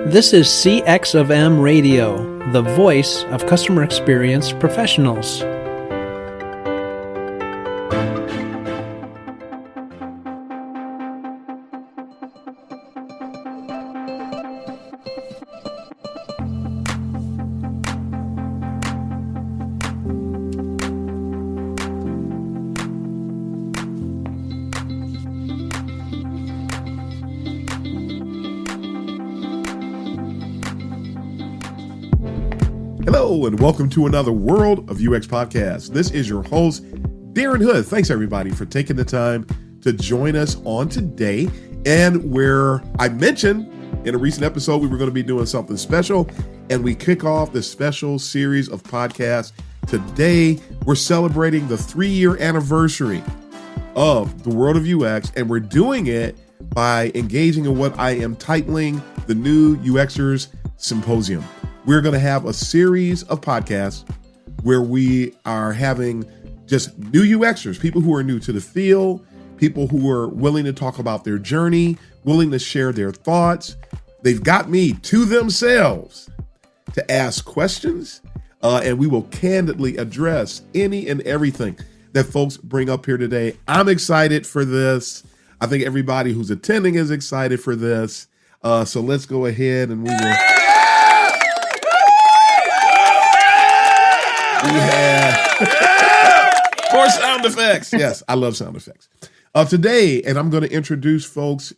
This is CX of M Radio, the voice of customer experience professionals. Hello, and welcome to another World of UX podcast. This is your host, Darren Hood. Thanks, everybody, for taking the time to join us on today. And where I mentioned in a recent episode, we were going to be doing something special, and we kick off this special series of podcasts. Today, we're celebrating the 3-year anniversary of the World of UX, and we're doing it by engaging in what I am titling the new UXers Symposium. We're going to have a series of podcasts where we are having just new UXers, people who are new to the field, people who are willing to talk about their journey, willing to share their thoughts. They've got me to themselves to ask questions, and we will candidly address any and everything that folks bring up here today. I'm excited for this. I think everybody who's attending is excited for this. So let's go ahead and we will... We have more sound effects. Yes, I love sound effects. Today, and I'm going to introduce folks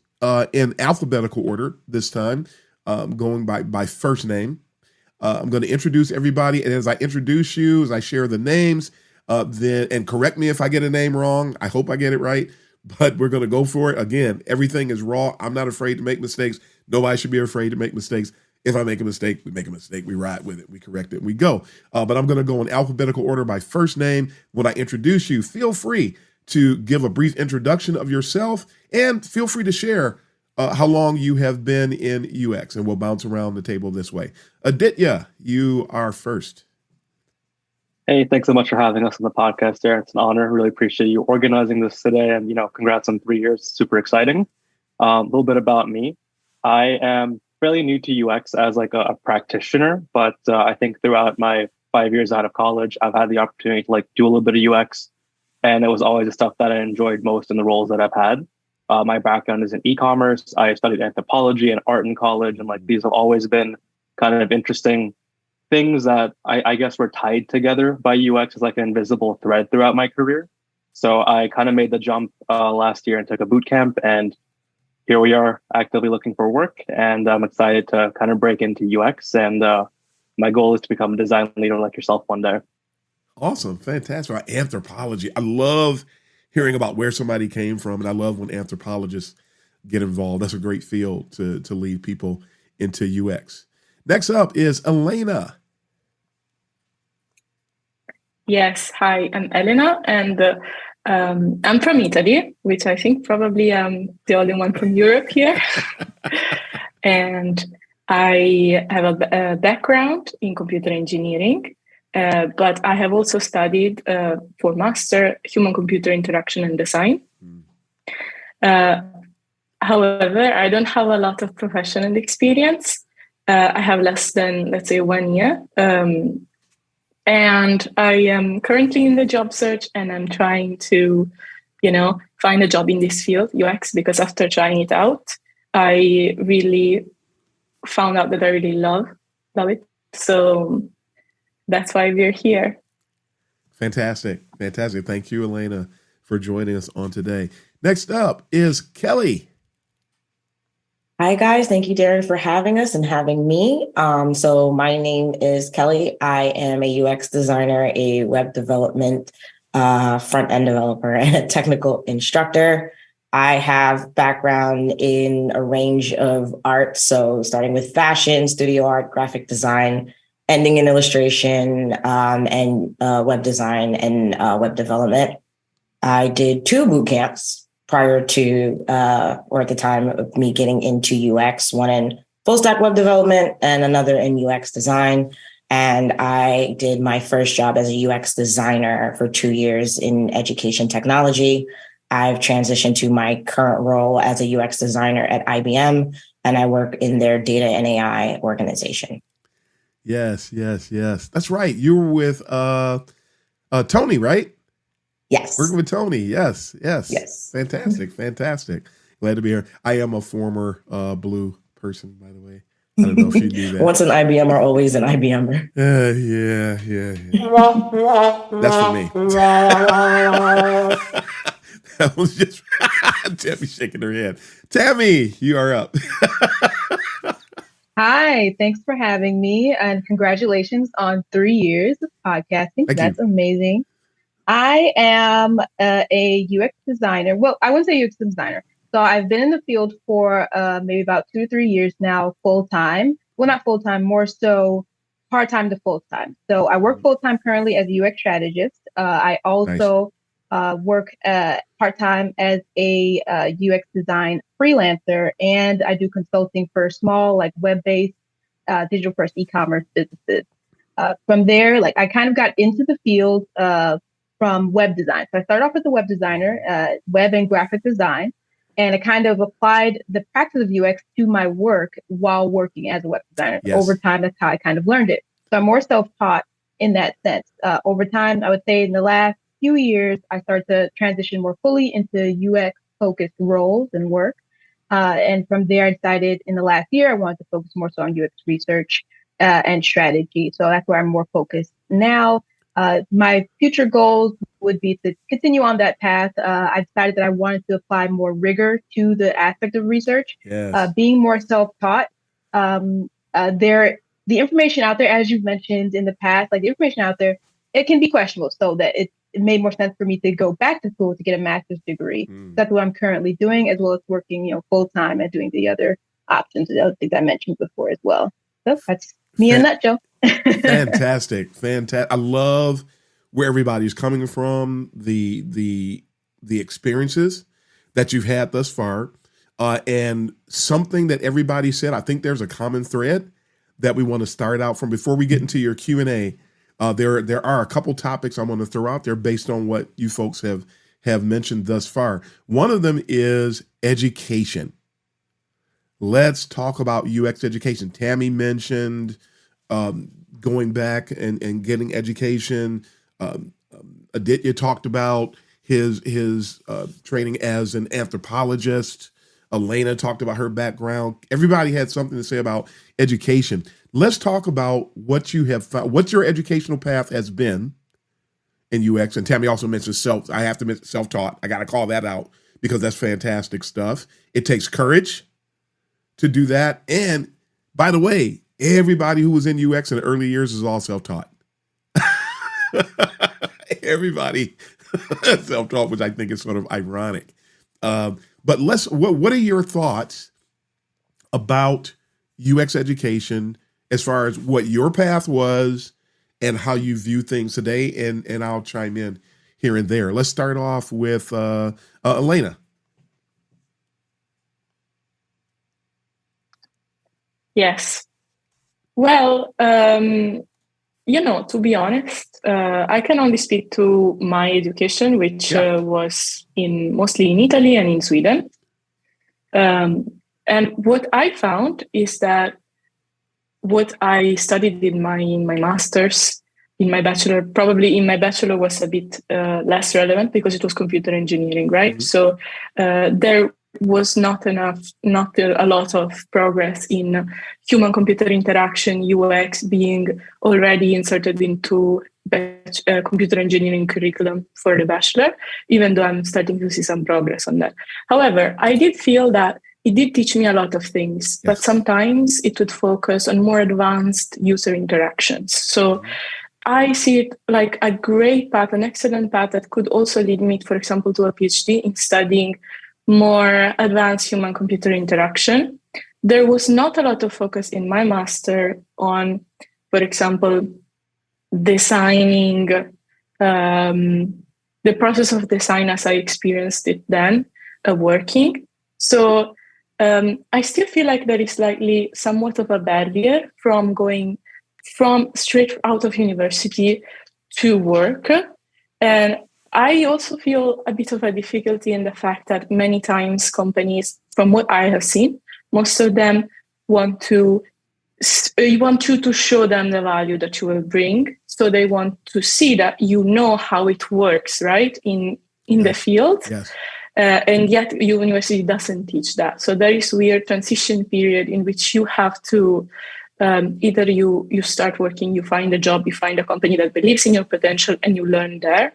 in alphabetical order this time, going by first name. I'm going to introduce everybody, and as I introduce you, as I share the names, then and correct me if I get a name wrong. I hope I get it right, but we're going to go for it. Again, everything is raw. I'm not afraid to make mistakes. Nobody should be afraid to make mistakes. If I make a mistake, we make a mistake. We ride with it. We correct it. We go. But I'm going to go in alphabetical order by first name. When I introduce you, feel free to give a brief introduction of yourself and feel free to share how long you have been in UX. And we'll bounce around the table this way. Aditya, you are first. Hey, thanks so much for having us on the podcast, Darren. It's an honor. Really appreciate you organizing this today. And, congrats on 3 years. Super exciting. A little bit about me. I am fairly new to UX as like a practitioner, but I think throughout my 5 years out of college, I've had the opportunity to do a little bit of UX, and it was always the stuff that I enjoyed most in the roles that I've had. My background is in e-commerce. I studied anthropology and art in college, and these have always been kind of interesting things that I guess were tied together by UX as like an invisible thread throughout my career. So I kind of made the jump last year and took a boot camp, and here we are actively looking for work, and I'm excited to kind of break into UX. And my goal is to become a design leader like yourself one day. Awesome. Fantastic. Anthropology. I love hearing about where somebody came from, and I love when anthropologists get involved. That's a great field to lead people into UX. Next up is Elena. Yes. Hi, I'm Elena, and I'm from Italy, which I think probably I'm the only one from Europe here. And I have a background in computer engineering, but I have also studied for master human-computer interaction and design. However, I don't have a lot of professional experience. I have less than, let's say, 1 year. And I am currently in the job search, and I'm trying to, find a job in this field, UX, because after trying it out, I really found out that I really love it. So that's why we're here. Fantastic. Thank you, Elena, for joining us on today. Next up is Kellie. Hi, guys. Thank you, Darren, for having us and having me. So my name is Kellie. I am a UX designer, a web development front-end developer, and a technical instructor. I have background in a range of art, so starting with fashion, studio art, graphic design, ending in illustration, and web design and web development. I did 2 boot camps prior to, or at the time of me getting into UX, one in full stack web development and another in UX design. And I did my first job as a UX designer for 2 years in education technology. I've transitioned to my current role as a UX designer at IBM. and I work in their data and AI organization. Yes. That's right. You were with Tony, right? Yes. Working with Tony. Yes. Fantastic. Glad to be here. I am a former Blue person, by the way. I don't know if you knew that. Once an IBMer, always an IBMer. Yeah. That's for me. That was just Tammy shaking her head. Tammy, you are up. Hi, thanks for having me, and congratulations on 3 years of podcasting. That's amazing. I am a UX designer. Well, I wouldn't say UX designer. So I've been in the field for maybe about 2 or 3 years now, full time. Well, not full time, more so part time to full time. So I work full time currently as a UX strategist. I also work part time as a UX design freelancer, and I do consulting for small, like web-based, digital first e-commerce businesses. From there, like I kind of got into the field from web design. So I started off as a web designer, web and graphic design, and I kind of applied the practice of UX to my work while working as a web designer. Yes. Over time, that's how I kind of learned it. So I'm more self-taught in that sense. Over time, I would say in the last few years, I started to transition more fully into UX focused roles and work. And from there, I decided in the last year, I wanted to focus more so on UX research and strategy. So that's where I'm more focused now. My future goals would be to continue on that path. I decided that I wanted to apply more rigor to the aspect of research, being more self-taught. The information out there, as you've mentioned in the past, like the information out there, it can be questionable. So that it made more sense for me to go back to school to get a master's degree. That's what I'm currently doing, as well as working, full time and doing the other options, the other things I mentioned before as well. So that's me in a nutshell. Fantastic. I love where everybody's coming from, the experiences that you've had thus far, and something that everybody said. I think there's a common thread that we want to start out from before we get into your Q&A. There are a couple topics I want to throw out there based on what you folks have mentioned thus far. One of them is education. Let's talk about UX education. Tammy mentioned going back and getting education. Aditya talked about his training as an anthropologist. Elena talked about her background. Everybody had something to say about education. Let's talk about what you have found, what your educational path has been in UX. And Tammy also mentioned I have to mention self-taught. I got to call that out because that's fantastic stuff. It takes courage to do that. And by the way, everybody who was in UX in the early years is all self-taught. Everybody self-taught, which I think is sort of ironic. But what are your thoughts about UX education as far as what your path was and how you view things today? And I'll chime in here and there. Let's start off with Elena. Yes. Well, to be honest, I can only speak to my education, which was mostly in Italy and in Sweden. And what I found is that what I studied in my master's, in my bachelor was a bit less relevant because it was computer engineering, right? Mm-hmm. So there was not a lot of progress in human-computer interaction, UX being already inserted into computer engineering curriculum for the bachelor, even though I'm starting to see some progress on that. However, I did feel that it did teach me a lot of things, but sometimes it would focus on more advanced user interactions. So I see it like a great path, an excellent path that could also lead me, for example, to a PhD in studying more advanced human-computer interaction. There was not a lot of focus in my master on, for example, designing, the process of design as I experienced it then, working. So I still feel like there is somewhat of a barrier from going from straight out of university to work. And I also feel a bit of a difficulty in the fact that many times companies, from what I have seen, Most of them want you to show them the value that you will bring. So they want to see that you know how it works, right, in the field. Yes. And yet university doesn't teach that. So there is weird transition period in which you have to either you start working, you find a job, you find a company that believes in your potential, and you learn there.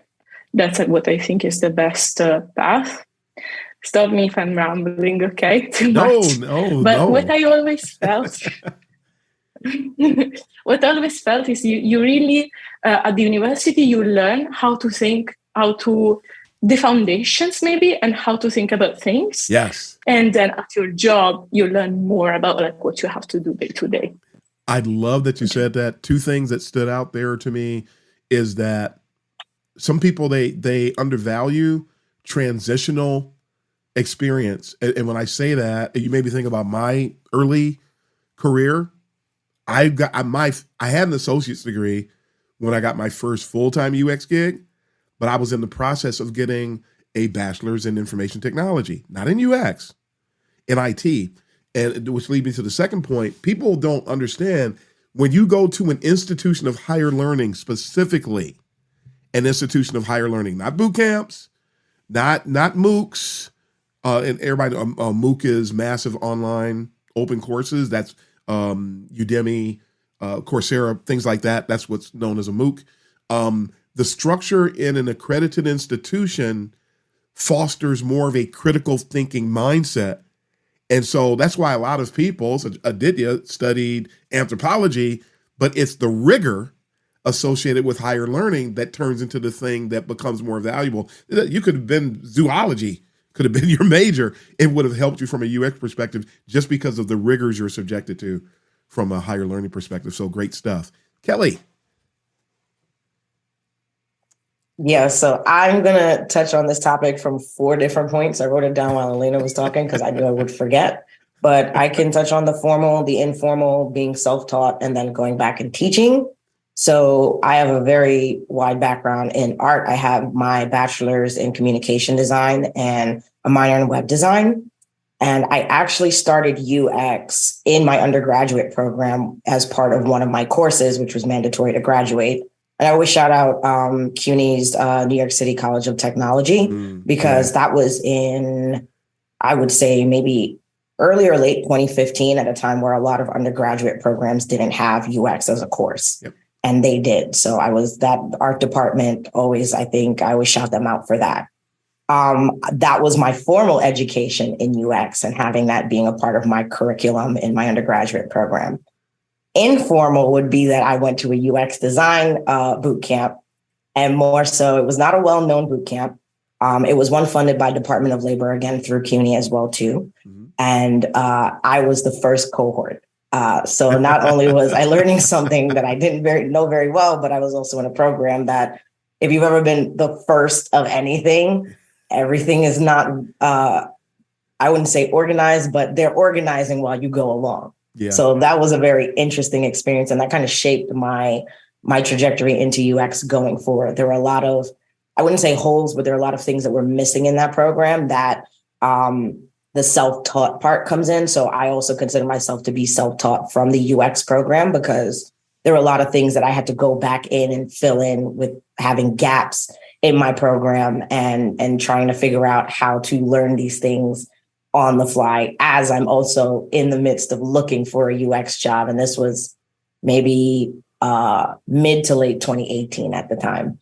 That's what I think is the best path. Stop me if I'm rambling, okay? Too much. No. What I always felt, what I always felt is you really, at the university, you learn how to think, the foundations maybe, and how to think about things. Yes. And then at your job, you learn more about like what you have to do day to day. I love that you said that. Two things that stood out there to me is that some people, they undervalue transitional experience. And when I say that, you made me think about my early career. I had an associate's degree when I got my first full-time UX gig, but I was in the process of getting a bachelor's in information technology, not in UX, in IT. And which leads me to the second point. People don't understand when you go to an institution of higher learning, specifically an institution of higher learning, not boot camps, not MOOCs, and everybody, MOOC is massive online open courses. That's Udemy, Coursera, things like that. That's what's known as a MOOC. The structure in an accredited institution fosters more of a critical thinking mindset. And so that's why a lot of people, so Aditya studied anthropology, but it's the rigor associated with higher learning that turns into the thing that becomes more valuable. You could have been zoology, could have been your major. It would have helped you from a UX perspective just because of the rigors you're subjected to from a higher learning perspective. So great stuff. Kellie. Yeah, so I'm going to touch on this topic from 4 different points. I wrote it down while Elena was talking because I knew I would forget. But I can touch on the formal, the informal, being self-taught, and then going back and teaching. So I have a very wide background in art. I have my bachelor's in communication design and a minor in web design. And I actually started UX in my undergraduate program as part of one of my courses, which was mandatory to graduate. And I always shout out CUNY's New York City College of Technology, because that was in, I would say, maybe early or late 2015, at a time where a lot of undergraduate programs didn't have UX as a course. Yep. And they did. So I was that art department always, I always shout them out for that. That was my formal education in UX, and having that being a part of my curriculum in my undergraduate program. Informal would be that I went to a UX design boot camp, and more so, it was not a well-known boot camp. It was one funded by Department of Labor, again, through CUNY as well, too. Mm-hmm. And I was the first cohort. So not only was I learning something that I didn't know very well, but I was also in a program that, if you've ever been the first of anything, everything is not, I wouldn't say organized, but they're organizing while you go along. Yeah. So that was a very interesting experience, and that kind of shaped my trajectory into UX going forward. There were a lot of, I wouldn't say holes, but there are a lot of things that were missing in that program that the self-taught part comes in. So I also consider myself to be self-taught from the UX program, because there were a lot of things that I had to go back in and fill in with having gaps in my program and trying to figure out how to learn these things on the fly, as I'm also in the midst of looking for a UX job. And this was maybe mid to late 2018 at the time.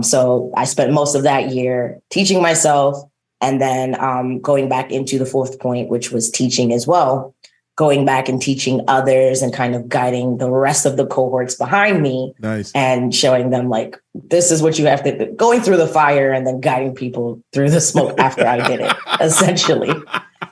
So I spent most of that year teaching myself, and then going back into the fourth point, which was teaching as well, going back and teaching others and kind of guiding the rest of the cohorts behind me. Nice. And showing them, like, this is what you have to do, going through the fire and then guiding people through the smoke after I did it, essentially.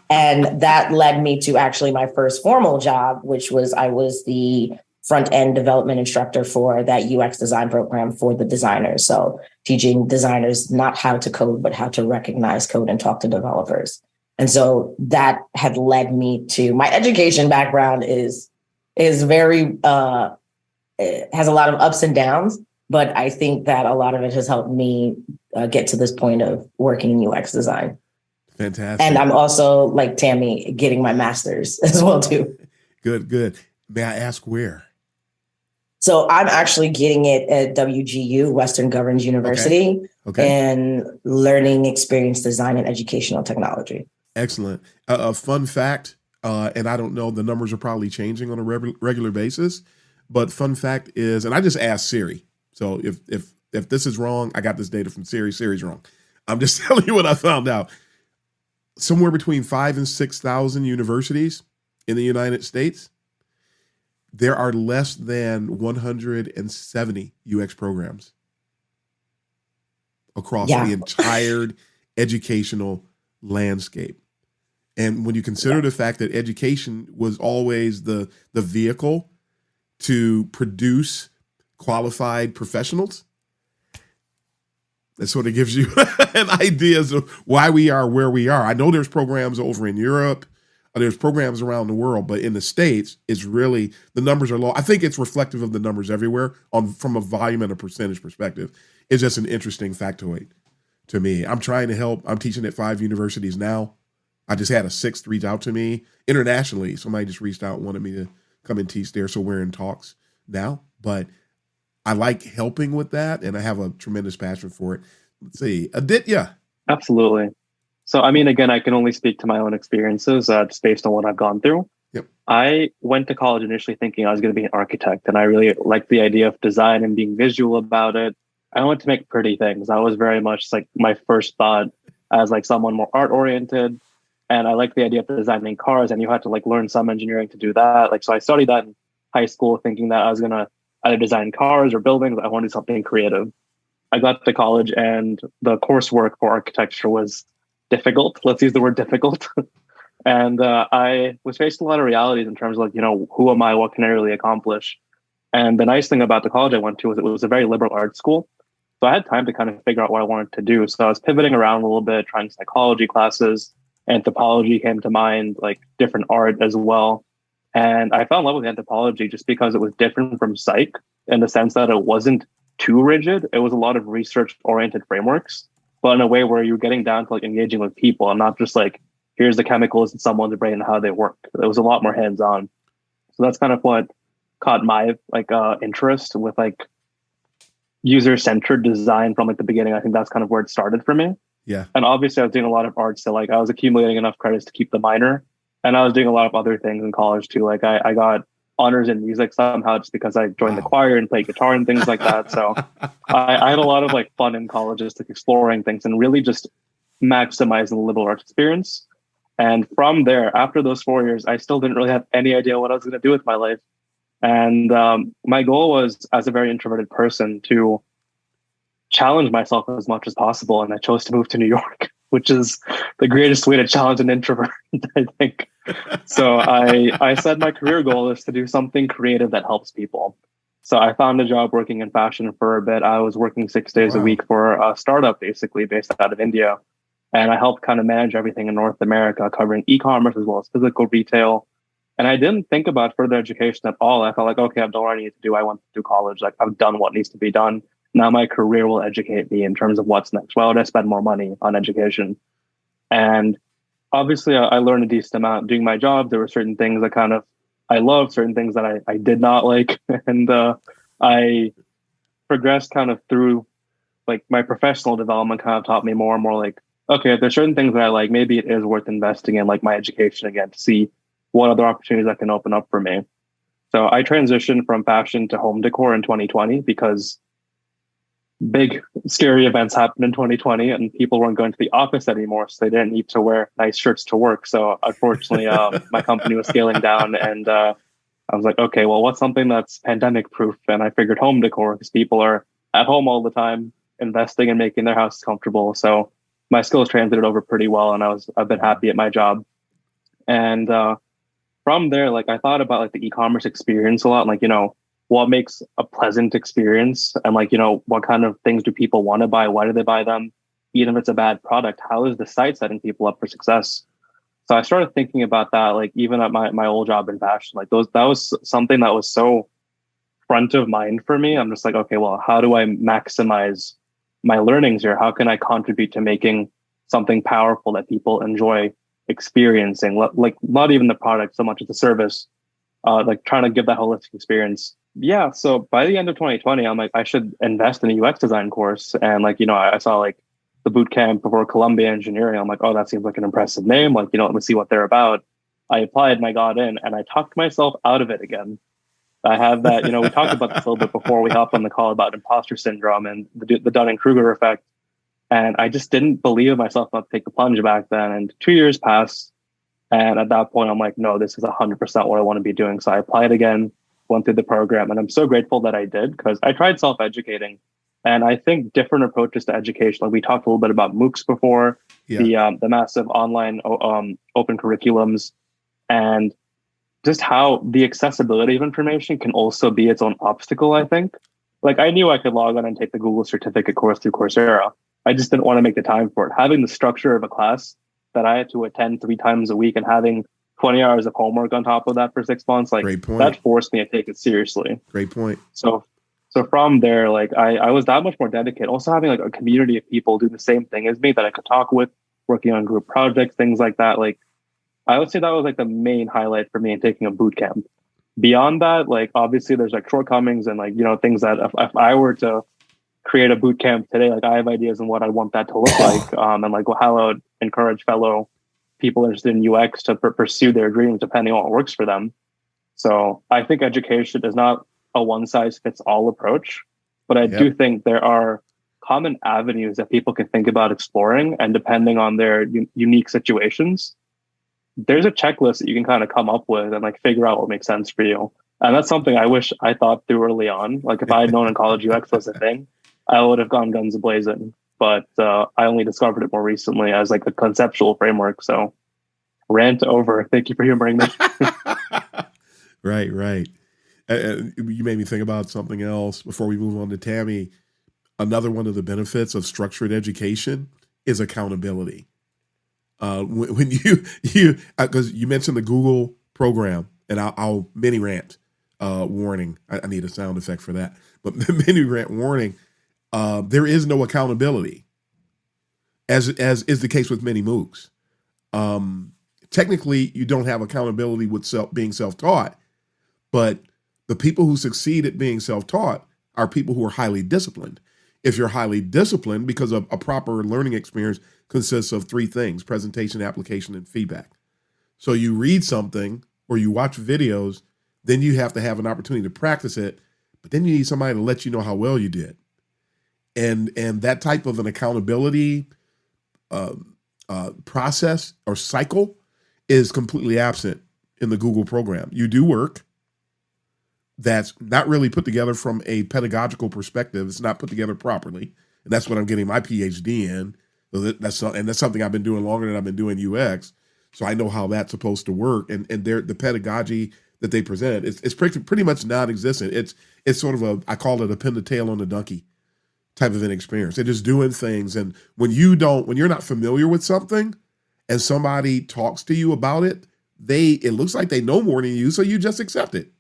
And that led me to actually my first formal job, which was, I was the front end development instructor for that UX design program for the designers. So teaching designers not how to code, but how to recognize code and talk to developers. And so that had led me to, my education background is very, it has a lot of ups and downs, but I think that a lot of it has helped me get to this point of working in UX design. Fantastic. And I'm also, like Tammy, getting my master's as well too. Good. May I ask where? So I'm actually getting it at WGU, Western Governors University, and learning experience design and educational technology. Excellent. A fun fact, and I don't know, the numbers are probably changing on a regular basis, but fun fact is, and I just asked Siri. So if this is wrong, I got this data from Siri. Siri's wrong. I'm just telling you what I found out. Somewhere between 5,000 and 6,000 universities in the United States, there are less than 170 UX programs across the entire educational landscape. And when you consider the fact that education was always the vehicle to produce qualified professionals, that sort of gives you an idea of why we are where we are. I know there's programs over in Europe, there's programs around the world, but in the States, it's really, the numbers are low. I think it's reflective of the numbers everywhere from a volume and a percentage perspective. It's just an interesting factoid to me. I'm trying to help. I'm teaching at 5 universities now. I just had a 6th reach out to me internationally. Somebody just reached out and wanted me to come and teach there. So we're in talks now, but I like helping with that, and I have a tremendous passion for it. Let's see. Aditya. Absolutely. So, I mean, again, I can only speak to my own experiences just based on what I've gone through. Yep. I went to college initially thinking I was going to be an architect, and I really liked the idea of design and being visual about it. I wanted to make pretty things. That was very much like my first thought as like someone more art oriented. And I liked the idea of designing cars, and you had to like learn some engineering to do that. Like, so I studied that in high school thinking that I was going to either design cars or buildings. I wanted something creative. I got to college and the coursework for architecture was difficult. Let's use the word difficult. And I was facing a lot of realities in terms of like, you know, who am I? What can I really accomplish? And the nice thing about the college I went to was it was a very liberal arts school. So I had time to kind of figure out what I wanted to do. So I was pivoting around a little bit, trying psychology classes. Anthropology came to mind, like different art as well. And I fell in love with anthropology just because it was different from psych in the sense that it wasn't too rigid. It was a lot of research-oriented frameworks, but in a way where you're getting down to like engaging with people and not just like, here's the chemicals in someone's brain and how they work. It was a lot more hands-on. So that's kind of what caught my like interest with like user-centered design from like the beginning. I think that's kind of where it started for me. Yeah. And obviously I was doing a lot of art. So like I was accumulating enough credits to keep the minor. And I was doing a lot of other things in college too. Like I got honors in music somehow just because I joined the choir and played guitar and things like that. So I had a lot of like fun in college, just like exploring things and really just maximizing the liberal arts experience. And from there, after those 4 years, I still didn't really have any idea what I was going to do with my life. And my goal was, as a very introverted person, to challenge myself as much as possible. And I chose to move to New York, which is the greatest way to challenge an introvert, I think. So I said my career goal is to do something creative that helps people. So I found a job working in fashion for a bit. I was working 6 days a week for a startup, basically based out of India. And I helped kind of manage everything in North America, covering e-commerce as well as physical retail. And I didn't think about further education at all. I felt like, okay, I've done what I need to do. I went to college. Like I've done what needs to be done. Now my career will educate me in terms of what's next. Why would I spend more money on education? And obviously I learned a decent amount doing my job. There were certain things that kind of I loved, certain things that I did not like. And I progressed kind of through like my professional development kind of taught me more and more like, okay, if there's certain things that I like, maybe it is worth investing in like my education again to see what other opportunities that can open up for me. So I transitioned from fashion to home decor in 2020 because big scary events happened in 2020 and people weren't going to the office anymore. So they didn't need to wear nice shirts to work. So unfortunately, my company was scaling down and I was like, okay, well, what's something that's pandemic proof? And I figured home decor because people are at home all the time investing and making their house comfortable. So my skills translated over pretty well and I've been happy at my job. And from there, like I thought about like the e-commerce experience a lot, like, you know, what makes a pleasant experience and like, you know, what kind of things do people want to buy? Why do they buy them? Even if it's a bad product, how is the site setting people up for success? So I started thinking about that, like even at my old job in fashion, like that was something that was so front of mind for me. I'm just like, okay, well, how do I maximize my learnings here? How can I contribute to making something powerful that people enjoy experiencing, like not even the product so much as the service, like trying to give that holistic experience. Yeah. So by the end of 2020, I'm like, I should invest in a UX design course. And like, I saw like the boot camp for Columbia Engineering. I'm like, oh, that seems like an impressive name. Like, let me see what they're about. I applied and I got in, and I talked myself out of it again. I have that, we talked about this a little bit before we hopped on the call about imposter syndrome and the Dunning-Kruger effect. And I just didn't believe in myself enough to take the plunge back then. And 2 years passed. And at that point, I'm like, no, this is 100% what I want to be doing. So I applied again, went through the program, and I'm so grateful that I did, because I tried self-educating. And I think different approaches to education, like we talked a little bit about MOOCs before, the massive online open curriculums, and just how the accessibility of information can also be its own obstacle, I think. Like I knew I could log on and take the Google certificate course through Coursera. I just didn't want to make the time for it. Having the structure of a class that I had to attend 3 times a week and having 20 hours of homework on top of that for 6 months, like that forced me to take it seriously. Great point. So from there, like I was that much more dedicated. Also having like a community of people do the same thing as me that I could talk with, working on group projects, things like that. Like I would say that was like the main highlight for me in taking a boot camp. Beyond that, like obviously there's like shortcomings and like, things that if I were to create a boot camp today, like I have ideas on what I want that to look like, and like how I would encourage fellow people interested in UX to pursue their dreams depending on what works for them. So I think education is not a one size fits all approach, but I do think there are common avenues that people can think about exploring, and depending on their unique situations, there's a checklist that you can kind of come up with and like figure out what makes sense for you. And that's something I wish I thought through early on. Like if I had known in college UX was a thing, I would have gone guns blazing. But I only discovered it more recently as like a conceptual framework. So rant over. Thank you for humoring me. Right. You made me think about something else before we move on to Tammy. Another one of the benefits of structured education is accountability. When you because you mentioned the Google program, and I'll mini rant warning. I need a sound effect for that, but mini rant warning. There is no accountability, as is the case with many MOOCs. Technically, you don't have accountability with being self-taught, but the people who succeed at being self-taught are people who are highly disciplined. If you're highly disciplined, because a proper learning experience consists of 3 things: presentation, application, and feedback. So you read something or you watch videos, then you have to have an opportunity to practice it, but then you need somebody to let you know how well you did. And that type of an accountability process or cycle is completely absent in the Google program. You do work that's not really put together from a pedagogical perspective. It's not put together properly. And that's what I'm getting my PhD in. So that's something I've been doing longer than I've been doing UX. So I know how that's supposed to work. And the pedagogy that they present, it's pretty much non-existent. It's sort of I call it a pin the tail on the donkey type of an experience. They're just doing things. And when you're not familiar with something and somebody talks to you about it, it looks like they know more than you, so you just accept it.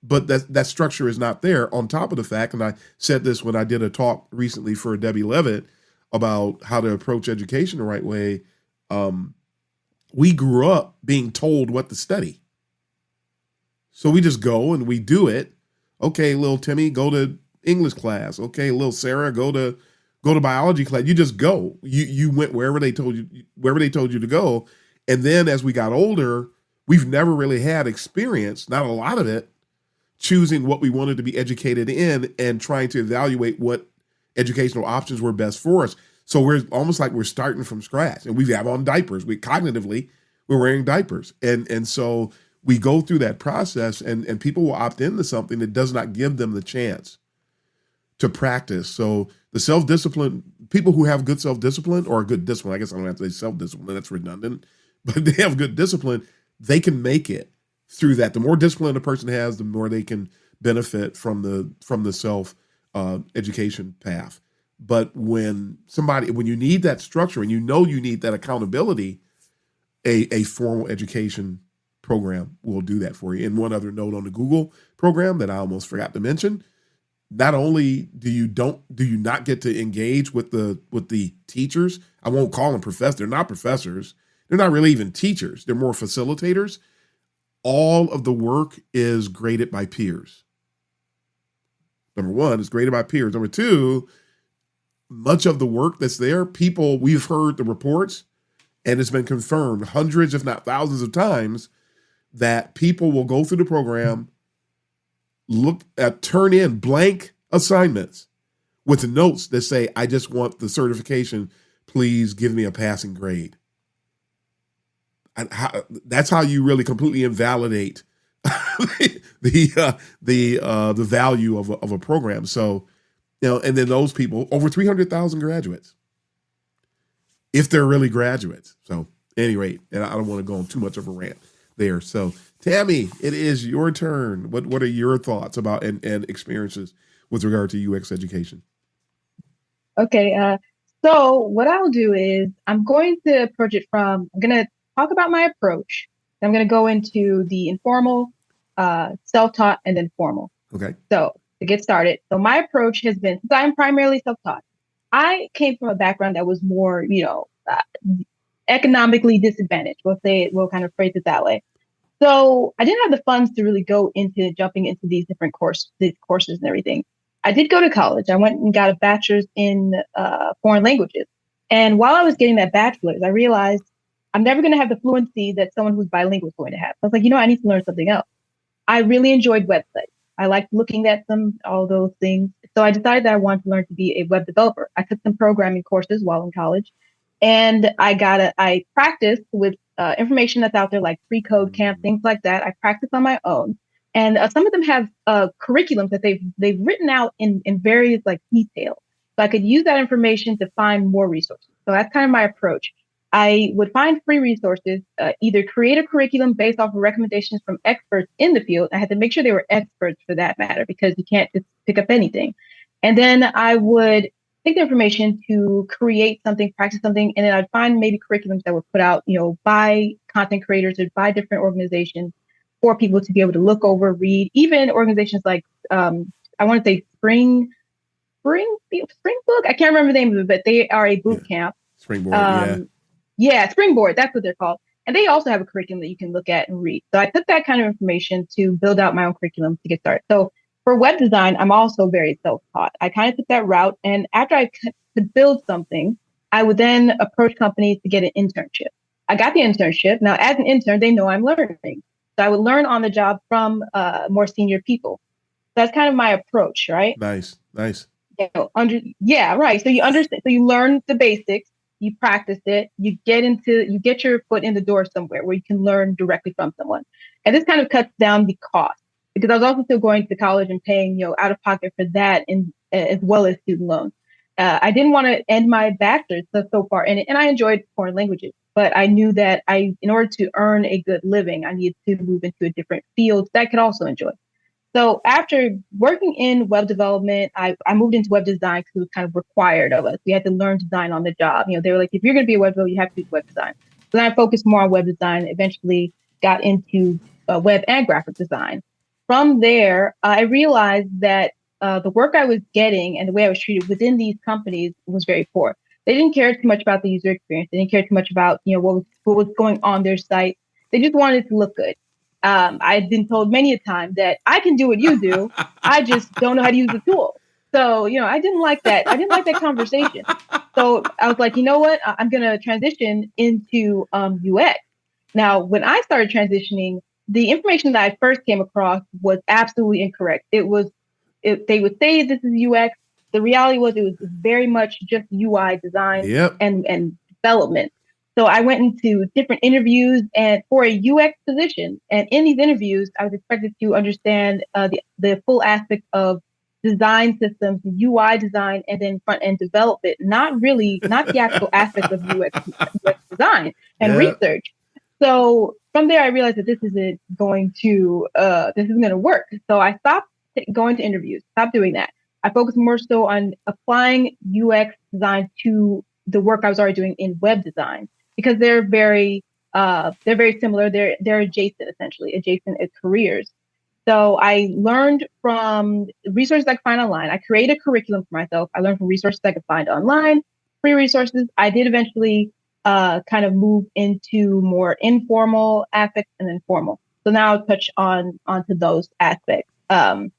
But that structure is not there, on top of the fact, and I said this when I did a talk recently for Debbie Levitt about how to approach education the right way. We grew up being told what to study. So we just go and we do it. Okay, little Timmy, go to English class. Okay, little Sarah, go to biology class. You just go. You went wherever they told you to go. And then as we got older, we've never really had experience, not a lot of it, choosing what we wanted to be educated in and trying to evaluate what educational options were best for us. So we're almost like we're starting from scratch, and we have on diapers. Cognitively, we're wearing diapers. And so we go through that process, and people will opt into something that does not give them the chance to practice. So the self-discipline, people who have good self-discipline, or good discipline, I guess I don't have to say self-discipline, that's redundant, but they have good discipline, they can make it through that. The more discipline a person has, the more they can benefit from the self education path. But when you need that structure and you need that accountability, a formal education program will do that for you. And one other note on the Google program that I almost forgot to mention, not only do you not get to engage with the teachers. I won't call them professors. They're not professors. They're not really even teachers. They're more facilitators. All of the work is graded by peers. Number one, it's graded by peers. Number two, much of the work that's there, we've heard the reports, and it's been confirmed hundreds, if not thousands of times, that people will go through the program, turn in blank assignments with notes that say, I just want the certification. Please give me a passing grade. And that's how you really completely invalidate the value of a program. So, and then those people, over 300,000 graduates, if they're really graduates. So, at any rate, and I don't want to go on too much of a rant there. So, Tammy, it is your turn. What are your thoughts about and experiences with regard to UX education? Okay. So what I'll do is I'm going to approach it I'm going to talk about my approach. I'm going to go into the informal, self-taught, and then formal. Okay. So to get started, my approach has been, since I'm primarily self-taught, I came from a background that was more, economically disadvantaged. We'll kind of phrase it that way. So I didn't have the funds to really go into jumping into these different courses and everything. I did go to college. I went and got a bachelor's in foreign languages. And while I was getting that bachelor's, I realized I'm never going to have the fluency that someone who's bilingual is going to have. I was like, I need to learn something else. I really enjoyed websites. I liked looking at them, all those things. So I decided that I wanted to learn to be a web developer. I took some programming courses while in college, and I practiced with information that's out there, like free code camp, things like that. I practiced on my own. And some of them have curriculums that they've written out in various detail. So I could use that information to find more resources. So that's kind of my approach. I would find free resources, either create a curriculum based off of recommendations from experts in the field. I had to make sure they were experts for that matter, because you can't just pick up anything. And then I would take the information to create something, practice something, and then I'd find maybe curriculums that were put out, by content creators or by different organizations for people to be able to look over, read. Even organizations like I want to say Spring Book. I can't remember the name of it, but they are a boot camp. Springboard, yeah, Springboard. That's what they're called. And they also have a curriculum that you can look at and read. So I took that kind of information to build out my own curriculum to get started. So for web design, I'm also very self-taught. I kind of took that route. And after I could build something, I would then approach companies to get an internship. I got the internship. Now, as an intern, they know I'm learning. So I would learn on the job from more senior people. That's kind of my approach, right? Nice. Right. So you understand. So you learn the basics. You practice it. You get your foot in the door somewhere where you can learn directly from someone. And this kind of cuts down the cost, because I was also still going to college and paying, out of pocket for that, and as well as student loans. I didn't want to end my bachelor's so far, and I enjoyed foreign languages, but I knew that in order to earn a good living, I needed to move into a different field that I could also enjoy. So after working in web development, I moved into web design because it was kind of required of us. We had to learn design on the job. They were like, if you're going to be a web developer, you have to do web design. So then I focused more on web design, eventually got into web and graphic design. From there, I realized that the work I was getting and the way I was treated within these companies was very poor. They didn't care too much about the user experience. They didn't care too much about what was going on their site. They just wanted it to look good. I've been told many a time that I can do what you do. I just don't know how to use the tool. So, I didn't like that. I didn't like that conversation. So I was like, you know what? I'm going to transition into UX. Now, when I started transitioning, the information that I first came across was absolutely incorrect. They would say this is UX. The reality was it was very much just UI design and development. So I went into different interviews and for a UX position. And in these interviews, I was expected to understand the full aspect of design systems, UI design, and then front end development, not the actual aspects of UX design and research. So from there, I realized that this isn't going to work. So I stopped going to interviews, stopped doing that. I focused more so on applying UX design to the work I was already doing in web design, because they're very similar. They're adjacent careers. So I learned from resources I could find online. I created a curriculum for myself. I learned from resources I could find online, free resources. I did eventually kind of move into more informal aspects and then formal. So now I'll touch onto those aspects. For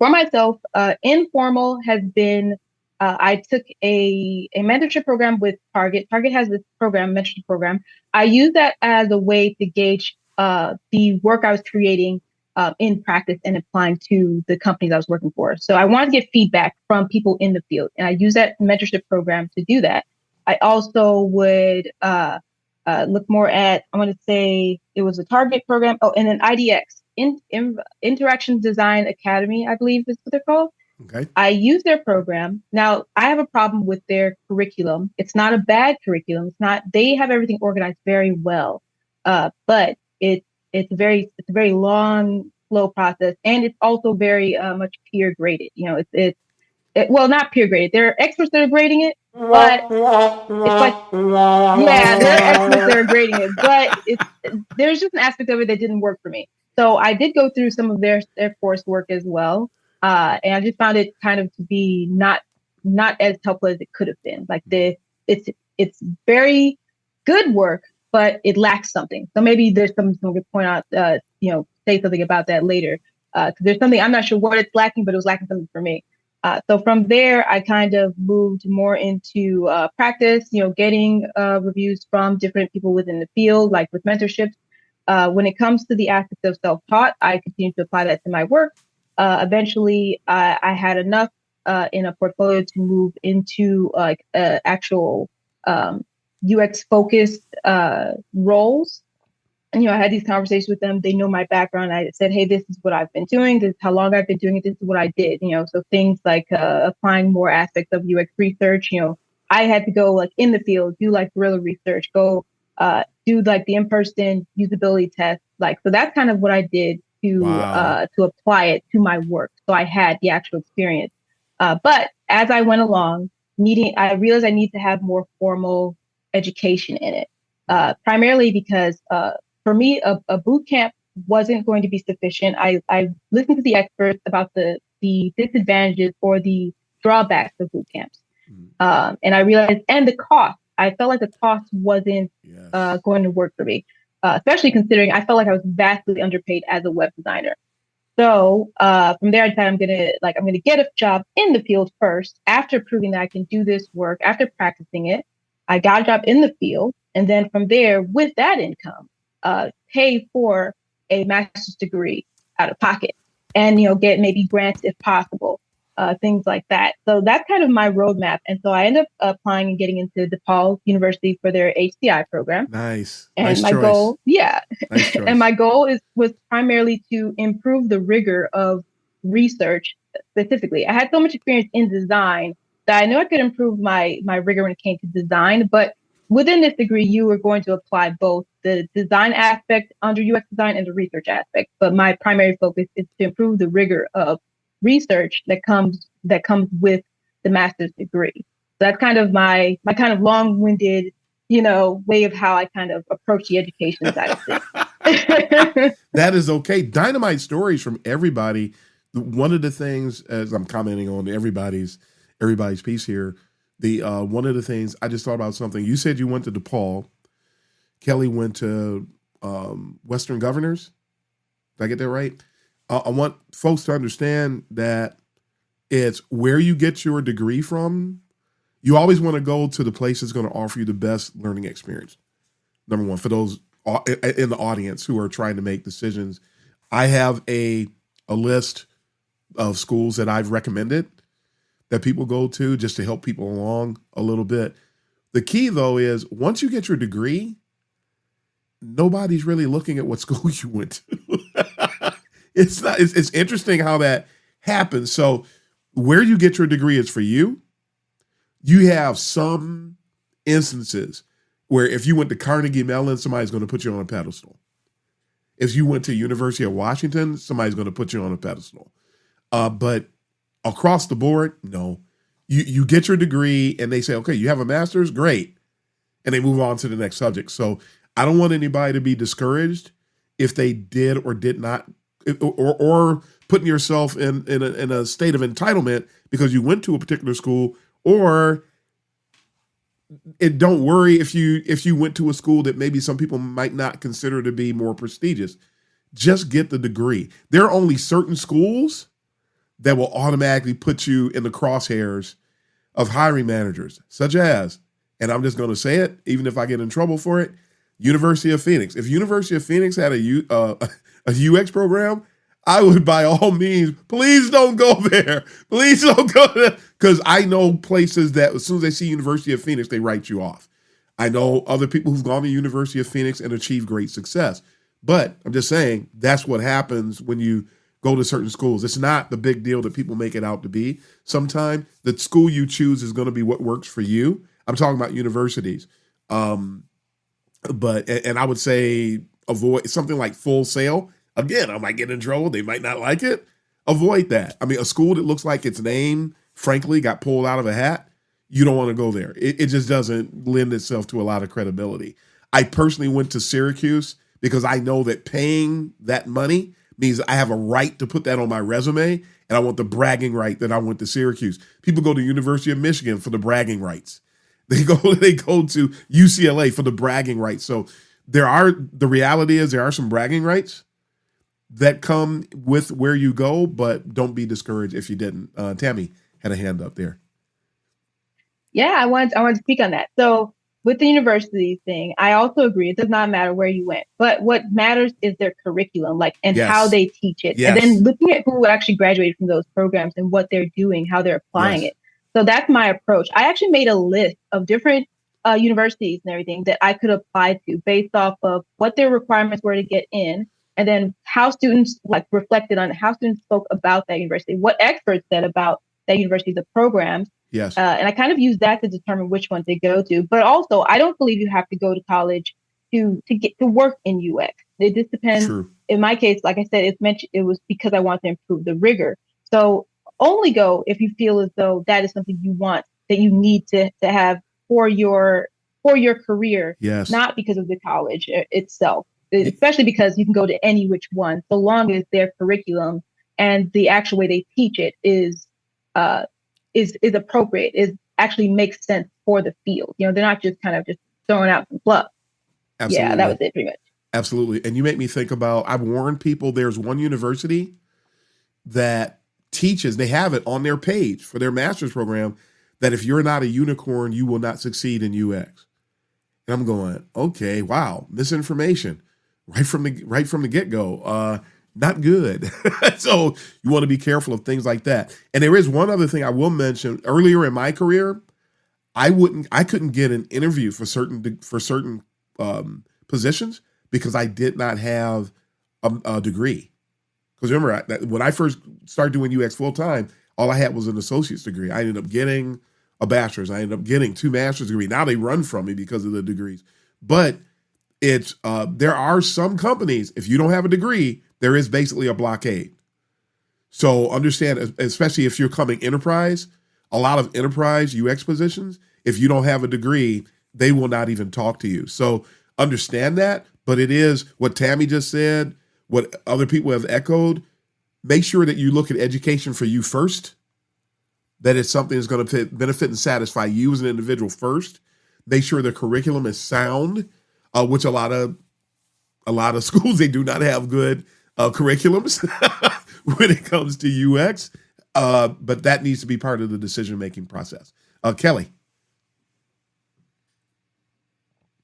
myself, informal has been I took a mentorship program with Target. Target has this program, mentorship program. I use that as a way to gauge the work I was creating in practice and applying to the companies I was working for. So I wanted to get feedback from people in the field, and I use that mentorship program to do that. I also would look more at, I want to say it was a Target program. Oh, and then IDX, Interaction Design Academy, I believe is what they're called. Okay. I use their program. Now, I have a problem with their curriculum. It's not a bad curriculum. It's not, they have everything organized very well. But it's a very long, slow process. And it's also very much peer graded. You know, well, not peer graded. There are experts that are grading it, but it's like, yeah, there are experts that are grading it, but there's just an aspect of it that didn't work for me. So I did go through some of their coursework as well. And I just found it kind of to be not as helpful as it could have been. Like it's very good work, but it lacks something. So maybe there's someone could point out, say something about that later. Because there's something, I'm not sure what it's lacking, but it was lacking something for me. So from there, I kind of moved more into practice, getting reviews from different people within the field, like with mentorships. When it comes to the aspect of self-taught, I continue to apply that to my work. Eventually, I had enough in a portfolio to move into actual UX-focused roles. And, I had these conversations with them. They know my background. I said, hey, this is what I've been doing. This is how long I've been doing it. This is what I did. So things like applying more aspects of UX research. I had to go in the field, do guerrilla research, go do the in-person usability test. So that's kind of what I did to apply it to my work. So I had the actual experience. But as I went along, I realized I need to have more formal education in it, primarily because for me, a boot camp wasn't going to be sufficient. I listened to the experts about the disadvantages or the drawbacks of boot camps. And I realized, and the cost, I felt like the cost wasn't going to work for me, especially considering I felt like I was vastly underpaid as a web designer. So from there, I decided I'm gonna get a job in the field first. After proving that I can do this work, after practicing it, I got a job in the field, and then from there, with that income, pay for a master's degree out of pocket, and get maybe grants if possible, things like that. So that's kind of my roadmap. And so I ended up applying and getting into DePaul University for their HCI program. Nice. And nice my choice. goal, nice choice. And my goal was primarily to improve the rigor of research. Specifically, I had so much experience in design that I knew I could improve my rigor when it came to design. But within this degree, you were going to apply both the design aspect under UX design and the research aspect. But my primary focus is to improve the rigor of research that comes with the master's degree. So that's kind of my kind of long-winded, way of how I kind of approach the education side of things. That is okay. Dynamite stories from everybody. One of the things, as I'm commenting on everybody's piece here, one of the things I just thought about something. You said you went to DePaul. Kellie went to Western Governors. Did I get that right? I want folks to understand that it's where you get your degree from. You always want to go to the place that's going to offer you the best learning experience. Number one, for those in the audience who are trying to make decisions, I have a list of schools that I've recommended that people go to just to help people along a little bit. The key, though, is once you get your degree, nobody's really looking at what school you went to. It's interesting how that happens. So where you get your degree is for you. You have some instances where if you went to Carnegie Mellon, somebody's going to put you on a pedestal. If you went to University of Washington, somebody's going to put you on a pedestal. But across the board, no. You get your degree and they say, okay, you have a master's, great. And they move on to the next subject. So I don't want anybody to be discouraged if they did or did not or putting yourself in a state of entitlement because you went to a particular school, or don't worry if you went to a school that maybe some people might not consider to be more prestigious. Just get the degree. There are only certain schools that will automatically put you in the crosshairs of hiring managers, such as, and I'm just going to say it, even if I get in trouble for it, University of Phoenix. If University of Phoenix had a UX program, I would by all means, please don't go there. Please don't go there. Because I know places that as soon as they see University of Phoenix, they write you off. I know other people who've gone to University of Phoenix and achieved great success. But I'm just saying that's what happens when you go to certain schools. It's not the big deal that people make it out to be. Sometimes the school you choose is going to be what works for you. I'm talking about universities. But I would say avoid something like Full Sail. Again, I might get in trouble. They might not like it. Avoid that. I mean, a school that looks like its name, frankly, got pulled out of a hat, you don't want to go there. It just doesn't lend itself to a lot of credibility. I personally went to Syracuse because I know that paying that money means I have a right to put that on my resume, and I want the bragging right that I went to Syracuse. People go to University of Michigan for the bragging rights. They go to UCLA for the bragging rights. So the reality is there are some bragging rights that come with where you go, but don't be discouraged if you didn't. Tammy had a hand up there. Yeah, I want to speak on that. So with the university thing, I also agree. It does not matter where you went, but what matters is their curriculum, and Yes. how they teach it. Yes. And then looking at who actually graduated from those programs and what they're doing, how they're applying Yes. it. So that's my approach. I actually made a list of different universities and everything that I could apply to based off of what their requirements were to get in, and then how students reflected on how students spoke about that university, what experts said about that university, the programs. Yes. And I kind of use that to determine which one to go to. But also, I don't believe you have to go to college to get to work in UX. It just depends. True. In my case, like I said, it was because I want to improve the rigor. So only go if you feel as though that is something you want, that you need to have for your career. Yes. Not because of the college itself, especially because you can go to any which one, so long as their curriculum and the actual way they teach it is appropriate, is actually makes sense for the field. They're not just kind of just throwing out some fluff. Absolutely. Yeah, that was it pretty much. Absolutely. And you make me think about, I've warned people, there's one university that teaches, they have it on their page for their master's program, that if you're not a unicorn, you will not succeed in UX. And I'm going, okay, wow, misinformation right from the get-go. Not good. So you want to be careful of things like that. And there is one other thing I will mention. Earlier in my career, I couldn't get an interview for certain positions because I did not have a degree. Because remember, when I first started doing UX full time, all I had was an associate's degree. I ended up getting a bachelor's. I ended up getting 2 master's degrees. Now they run from me because of the degrees. But there are some companies, if you don't have a degree, there is basically a blockade. So understand, especially if you're coming enterprise, a lot of enterprise UX positions, if you don't have a degree, they will not even talk to you. So understand that, but it is what Tammy just said, what other people have echoed. Make sure that you look at education for you first, that it's something that's going to benefit and satisfy you as an individual first. Make sure the curriculum is sound, which a lot of schools, they do not have good curriculums when it comes to UX, but that needs to be part of the decision-making process. Kellie.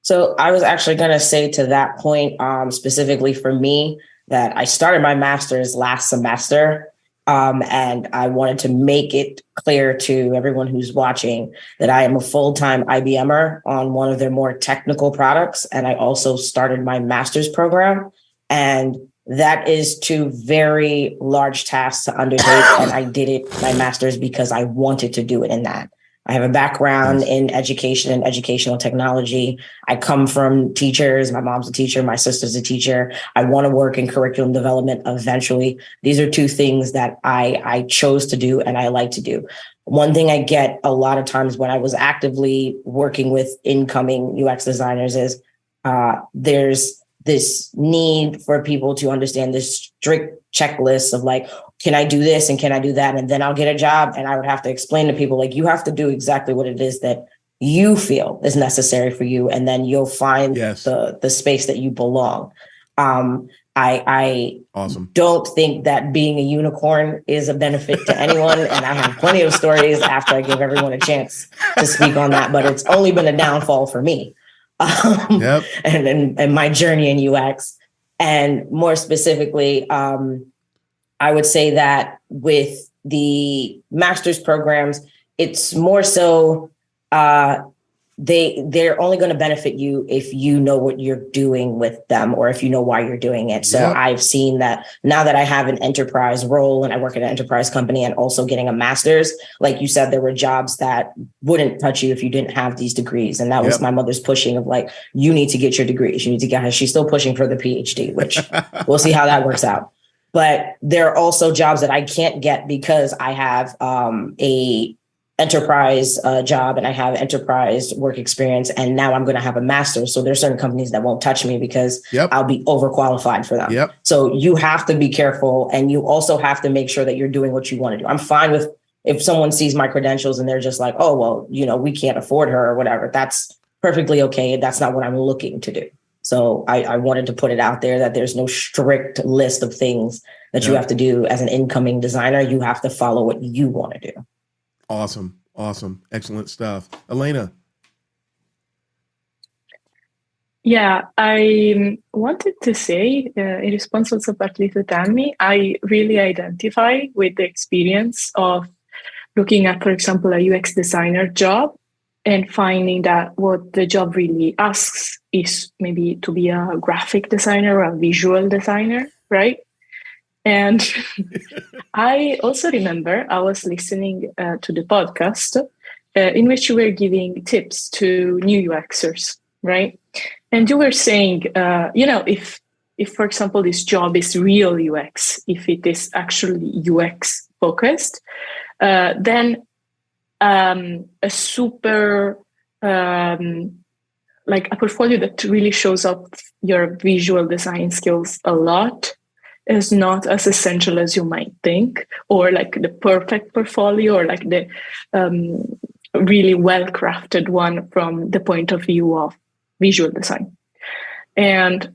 So I was actually going to say to that point, specifically for me, that I started my master's last semester, and I wanted to make it clear to everyone who's watching that I am a full-time IBMer on one of their more technical products, and I also started my master's program, and that is 2 very large tasks to undertake, and I did it, my master's, because I wanted to do it in that. I have a background in education and educational technology. I come from teachers. My mom's a teacher. My sister's a teacher. I want to work in curriculum development eventually. These are 2 things that I chose to do and I like to do. One thing I get a lot of times when I was actively working with incoming UX designers is there's this need for people to understand this strict checklist of like, can I do this and can I do that? And then I'll get a job. And I would have to explain to people, like, you have to do exactly what it is that you feel is necessary for you. And then you'll find the space that you belong. I don't think that being a unicorn is a benefit to anyone. And I have plenty of stories after I give everyone a chance to speak on that, but it's only been a downfall for me. And my journey in UX. And more specifically, I would say that with the master's programs, it's more so they're only going to benefit you if you know what you're doing with them or if you know why you're doing it. So I've seen that now that I have an enterprise role and I work at an enterprise company and also getting a master's, like you said, there were jobs that wouldn't touch you if you didn't have these degrees. And that was my mother's pushing of like, you need to get your degrees. You need to get her. She's still pushing for the PhD, which we'll see how that works out. But there are also jobs that I can't get because I have a enterprise job and I have enterprise work experience. And now I'm going to have a master's. So there's certain companies that won't touch me because I'll be overqualified for them. So you have to be careful. And you also have to make sure that you're doing what you want to do. I'm fine with if someone sees my credentials and they're just like, oh, well, you know, we can't afford her or whatever. That's perfectly okay. That's not what I'm looking to do. So I wanted to put it out there that there's no strict list of things that you have to do as an incoming designer. You have to follow what you want to do. Awesome. Excellent stuff. Elena. Yeah, I wanted to say in response also partly to Tammy, I really identify with the experience of looking at, for example, a UX designer job and finding that what the job really asks is maybe to be a graphic designer or a visual designer, right? And I also remember I was listening to the podcast in which you were giving tips to new UXers, right? And you were saying, if for example, this job is real UX, if it is actually UX focused, then a super, like a portfolio that really shows up your visual design skills a lot is not as essential as you might think, or like the perfect portfolio, or like the really well-crafted one from the point of view of visual design. And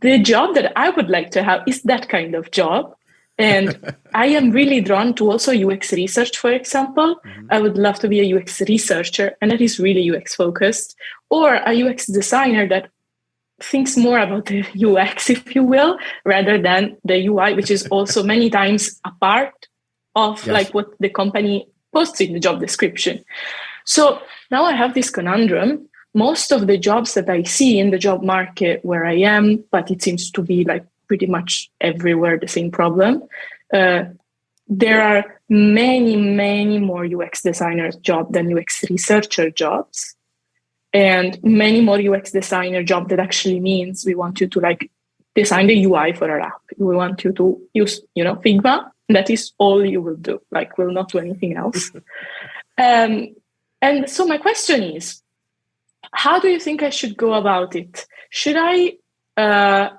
the job that I would like to have is that kind of job. And I am really drawn to also UX research, for example. I would love to be a UX researcher, and that is really UX focused, or a UX designer that thinks more about the UX, if you will, rather than the UI, which is also many times a part of like what the company posts in the job description. So now I have this conundrum. Most of the jobs that I see in the job market where I am, but it seems to be like pretty much everywhere the same problem. There are many, many more UX designers jobs than UX researcher jobs. And many more UX designer job that actually means we want you to like design the UI for our app. We want you to use, Figma. That is all you will do. Like, we'll not do anything else. And so my question is, how do you think I should go about it? Should I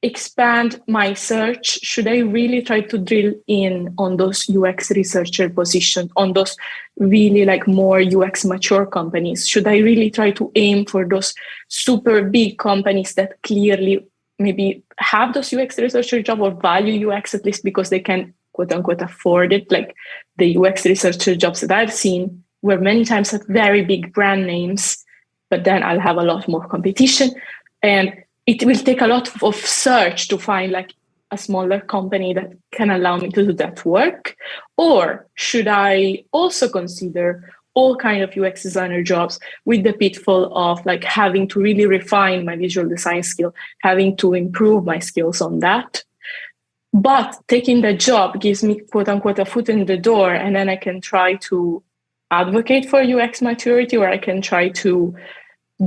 expand my search? Should I really try to drill in on those UX researcher positions, on those really like more UX mature companies? Should I really try to aim for those super big companies that clearly maybe have those UX researcher job or value UX at least because they can quote unquote afford it? Like the UX researcher jobs that I've seen were many times have very big brand names, but then I'll have a lot more competition. And it will take a lot of search to find like a smaller company that can allow me to do that work. Or should I also consider all kind of UX designer jobs with the pitfall of like having to really refine my visual design skill, having to improve my skills on that. But taking that job gives me quote unquote a foot in the door, and then I can try to advocate for UX maturity, or I can try to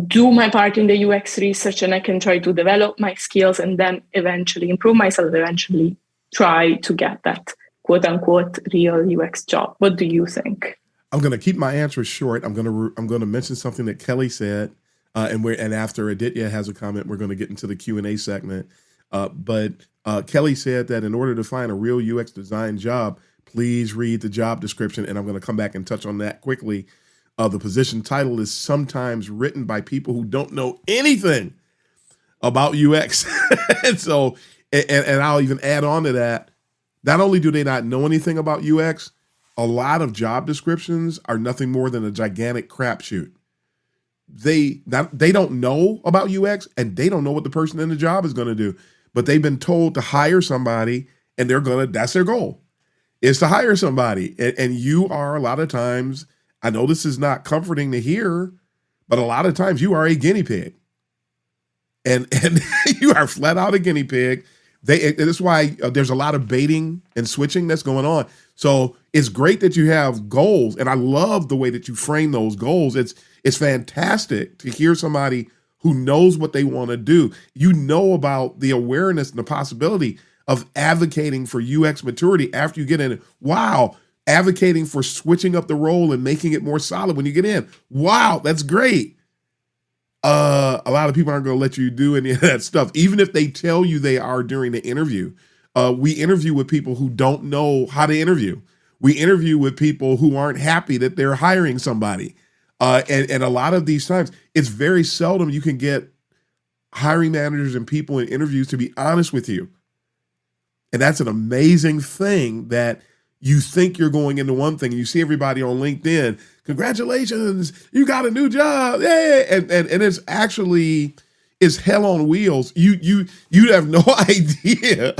do my part in the UX research, and I can try to develop my skills and then eventually improve myself, eventually try to get that quote unquote real UX job. What do you think? I'm going to keep my answer short. I'm going to mention something that Kellie said And after Aditya has a comment, we're going to get into the Q&A segment. But Kellie said that in order to find a real UX design job, please read the job description. And I'm going to come back and touch on that quickly. The position title is sometimes written by people who don't know anything about UX. And so, and I'll even add on to that. Not only do they not know anything about UX, a lot of job descriptions are nothing more than a gigantic crapshoot. They don't know about UX, and they don't know what the person in the job is going to do, but they've been told to hire somebody, and that's their goal, is to hire somebody. And you are, a lot of times, I know this is not comforting to hear, but a lot of times you are a guinea pig. And you are flat out a guinea pig. That's why there's a lot of baiting and switching that's going on. So it's great that you have goals, and I love the way that you frame those goals. It's fantastic to hear somebody who knows what they want to do. You know about the awareness and the possibility of advocating for UX maturity after you get in. Wow, advocating for switching up the role and making it more solid when you get in. Wow, that's great. A lot of people aren't going to let you do any of that stuff, even if they tell you they are during the interview. We interview with people who don't know how to interview. We interview with people who aren't happy that they're hiring somebody. And a lot of these times, it's very seldom you can get hiring managers and people in interviews to be honest with you. And that's an amazing thing, that you think you're going into one thing and you see everybody on LinkedIn, congratulations, you got a new job. Yeah. And it's hell on wheels. You have no idea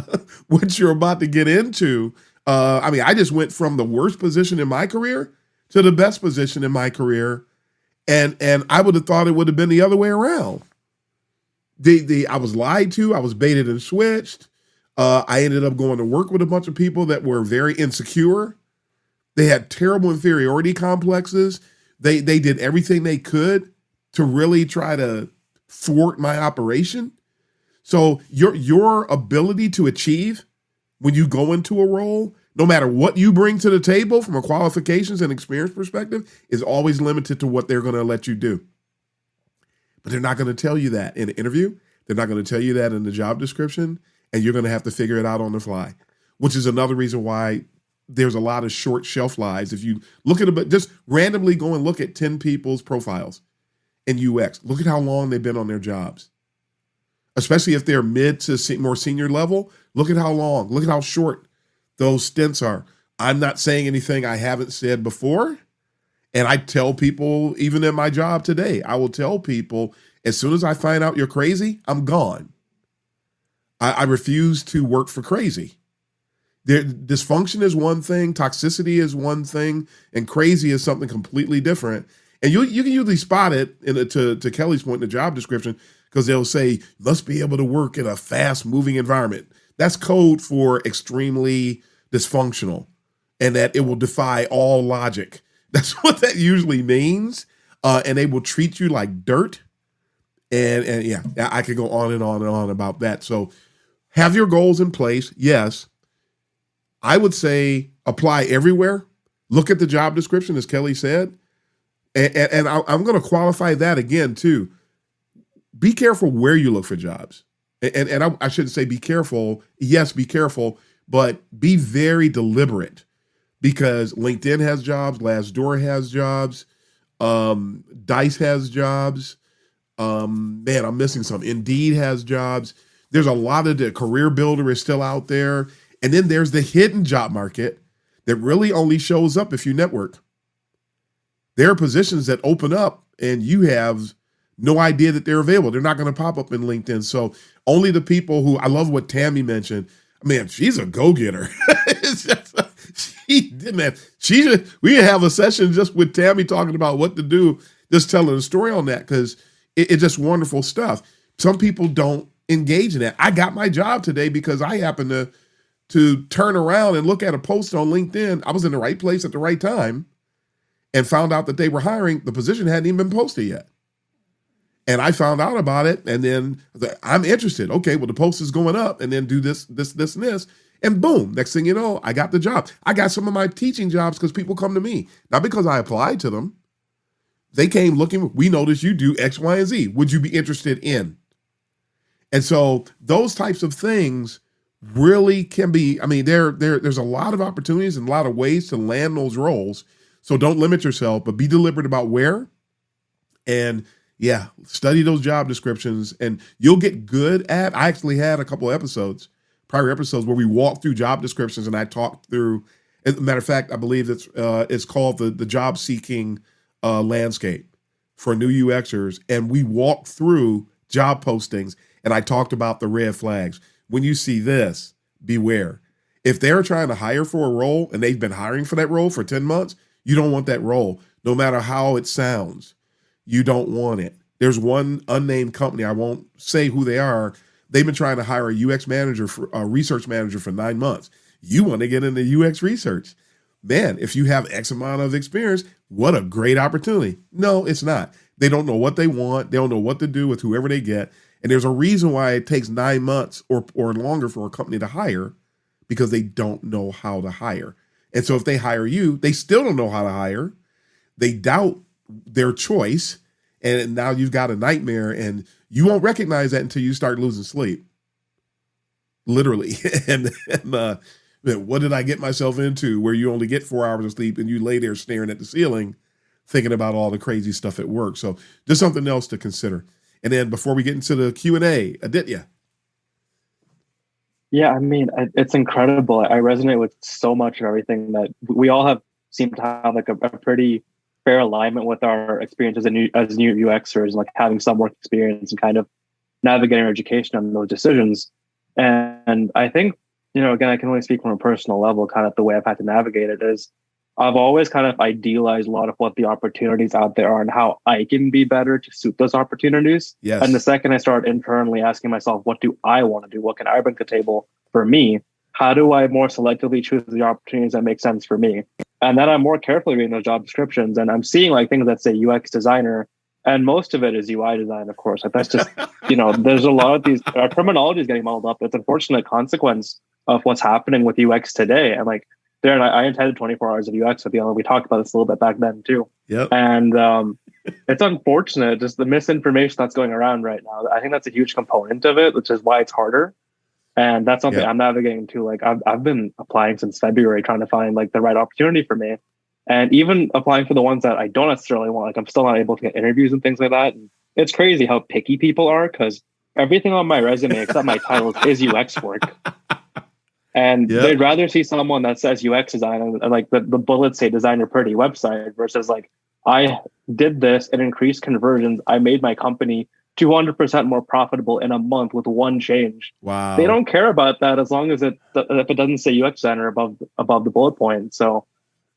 what you're about to get into. I just went from the worst position in my career to the best position in my career. And I would have thought it would have been the other way around. I was lied to. I was baited and switched. I ended up going to work with a bunch of people that were very insecure. They had terrible inferiority complexes. They did everything they could to really try to thwart my operation. So your ability to achieve when you go into a role, no matter what you bring to the table from a qualifications and experience perspective, is always limited to what they're going to let you do. But they're not going to tell you that in an interview. They're not going to tell you that in the job description. And you're going to have to figure it out on the fly, which is another reason why there's a lot of short shelf lives. If you look at it, just randomly go and look at 10 people's profiles in UX. Look at how long they've been on their jobs, especially if they're mid to more senior level. Look at how long, look at how short those stints are. I'm not saying anything I haven't said before. And I tell people, even in my job today, I will tell people, as soon as I find out you're crazy, I'm gone. I refuse to work for crazy. Dysfunction is one thing, toxicity is one thing, and crazy is something completely different. And you can usually spot it to Kellie's point in the job description, because they'll say, you must be able to work in a fast-moving environment. That's code for extremely dysfunctional, and that it will defy all logic. That's what that usually means. And they will treat you like dirt. And yeah, I could go on and on and on about that. So have your goals in place. Yes. I would say apply everywhere. Look at the job description, as Kellie said. And I'm going to qualify that again, too. Be careful where you look for jobs. And I shouldn't say be careful. Yes, be careful, but be very deliberate, because LinkedIn has jobs. Glassdoor has jobs. Dice has jobs. I'm missing some. Indeed has jobs. There's a lot of the Career Builder is still out there. And then there's the hidden job market that really only shows up if you network. There are positions that open up and you have no idea that they're available. They're not going to pop up in LinkedIn. So only the people who, I love what Tammy mentioned. Man, she's a go-getter. We have a session just with Tammy talking about what to do, just telling a story on that, because it's just wonderful stuff. Some people don't engage in that. I got my job today because I happened to turn around and look at a post on LinkedIn. I was in the right place at the right time and found out that they were hiring. The position hadn't even been posted yet. And I found out about it, and then I'm interested. Okay, well, the post is going up, and then do this, and this. And boom, next thing you know, I got the job. I got some of my teaching jobs because people come to me, not because I applied to them. They came looking, we noticed you do X, Y, and Z. Would you be interested in? And so those types of things really can be, I mean, there's a lot of opportunities and a lot of ways to land those roles. So don't limit yourself, but be deliberate about where. And yeah, study those job descriptions and you'll get good at, I actually had a couple of prior episodes where we walked through job descriptions and I talked through, as a matter of fact, I believe it's called the job seeking landscape for new UXers. And we walked through job postings and I talked about the red flags. When you see this, beware. If they're trying to hire for a role and they've been hiring for that role for 10 months, you don't want that role, no matter how it sounds. You don't want it. There's one unnamed company, I won't say who they are. They've been trying to hire a UX manager, a research manager for 9 months. You want to get into UX research. Man, if you have X amount of experience, what a great opportunity. No, it's not. They don't know what they want. They don't know what to do with whoever they get. And there's a reason why it takes 9 months or longer for a company to hire, because they don't know how to hire. And so if they hire you, they still don't know how to hire. They doubt their choice. And now you've got a nightmare and you won't recognize that until you start losing sleep. Literally. and what did I get myself into, where you only get 4 hours of sleep and you lay there staring at the ceiling, thinking about all the crazy stuff at work. So just something else to consider. And then before we get into the Q&A, Aditya. Yeah, I mean, it's incredible. I resonate with so much of everything that we all seem to have like a pretty fair alignment with our experience as new UXers, like having some work experience and kind of navigating our education on those decisions. And I think, again, I can only speak from a personal level, kind of the way I've had to navigate it is I've always kind of idealized a lot of what the opportunities out there are and how I can be better to suit those opportunities. Yes. And the second I start internally asking myself, what do I want to do? What can I bring to the table for me? How do I more selectively choose the opportunities that make sense for me? And then I'm more carefully reading those job descriptions and I'm seeing like things that say UX designer, and most of it is UI design, of course. Like that's just, there's a lot of these, our terminology is getting muddled up. It's an unfortunate consequence of what's happening with UX today. And like, Darren, I attended 24 hours of UX with you. We talked about this a little bit back then too. Yep. And it's unfortunate, just the misinformation that's going around right now. I think that's a huge component of it, which is why it's harder. And that's something I'm navigating too. Like I've been applying since February, trying to find like the right opportunity for me. And even applying for the ones that I don't necessarily want, like I'm still not able to get interviews and things like that. And it's crazy how picky people are, because everything on my resume except my title is UX work. And they'd rather see someone that says UX design and like the bullets say designer pretty website versus like, I did this and increased conversions. I made my company 200% more profitable in a month with one change. Wow. They don't care about that as long as if it doesn't say UX designer above the bullet point. So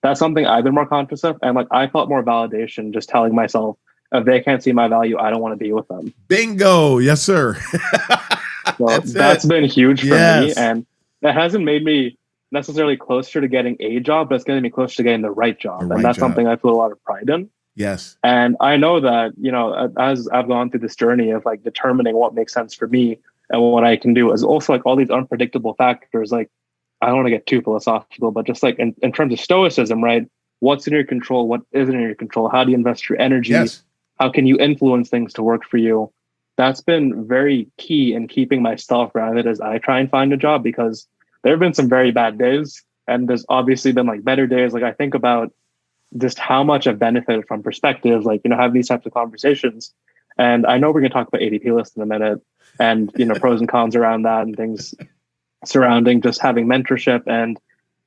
that's something I've been more conscious of. And like, I felt more validation just telling myself, if they can't see my value, I don't want to be with them. Bingo. Yes, sir. So that's been huge for me. And that hasn't made me necessarily closer to getting a job, but it's getting me closer to getting the right job. And that's something I feel a lot of pride in. Yes. And I know that, as I've gone through this journey of like determining what makes sense for me and what I can do, is also like all these unpredictable factors. Like, I don't want to get too philosophical, but just like in terms of stoicism, right? What's in your control? What isn't in your control? How do you invest your energy? Yes. How can you influence things to work for you? That's been very key in keeping myself grounded as I try and find a job, because there have been some very bad days and there's obviously been like better days. Like I think about just how much I've benefited from perspectives, like, have these types of conversations. And I know we're going to talk about ADP list in a minute and, pros and cons around that and things surrounding just having mentorship and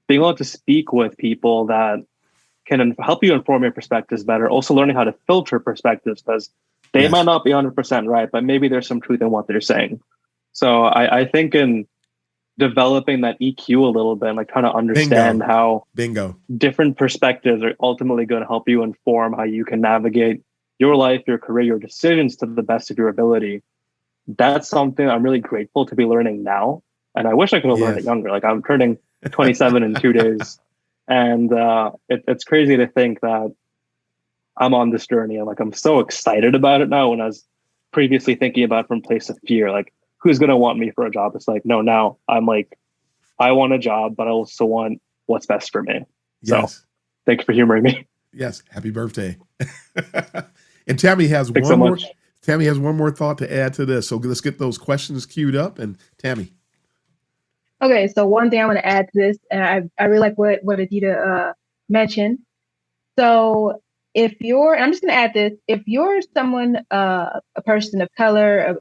being able to speak with people that can help you inform your perspectives better. Also learning how to filter perspectives, because they might not be 100% right, but maybe there's some truth in what they're saying. So I think in developing that EQ a little bit, like trying to understand how different perspectives are ultimately going to help you inform how you can navigate your life, your career, your decisions to the best of your ability. That's something I'm really grateful to be learning now. And I wish I could have learned it younger. Like I'm turning 27 in 2 days. And it's crazy to think that I'm on this journey. And like, I'm so excited about it now, when I was previously thinking about from a place of fear, like who's going to want me for a job? It's like, no, now I'm like, I want a job, but I also want what's best for me. Yes. So thank you for humoring me. Yes, happy birthday. And Tammy has Thanks one so more. much. Tammy has one more thought to add to this. So let's get those questions queued up. And Tammy. Okay, so one thing I want to add to this, and I really like what Adita mentioned. So if you're, and I'm just going to add this, if you're someone, a person of color,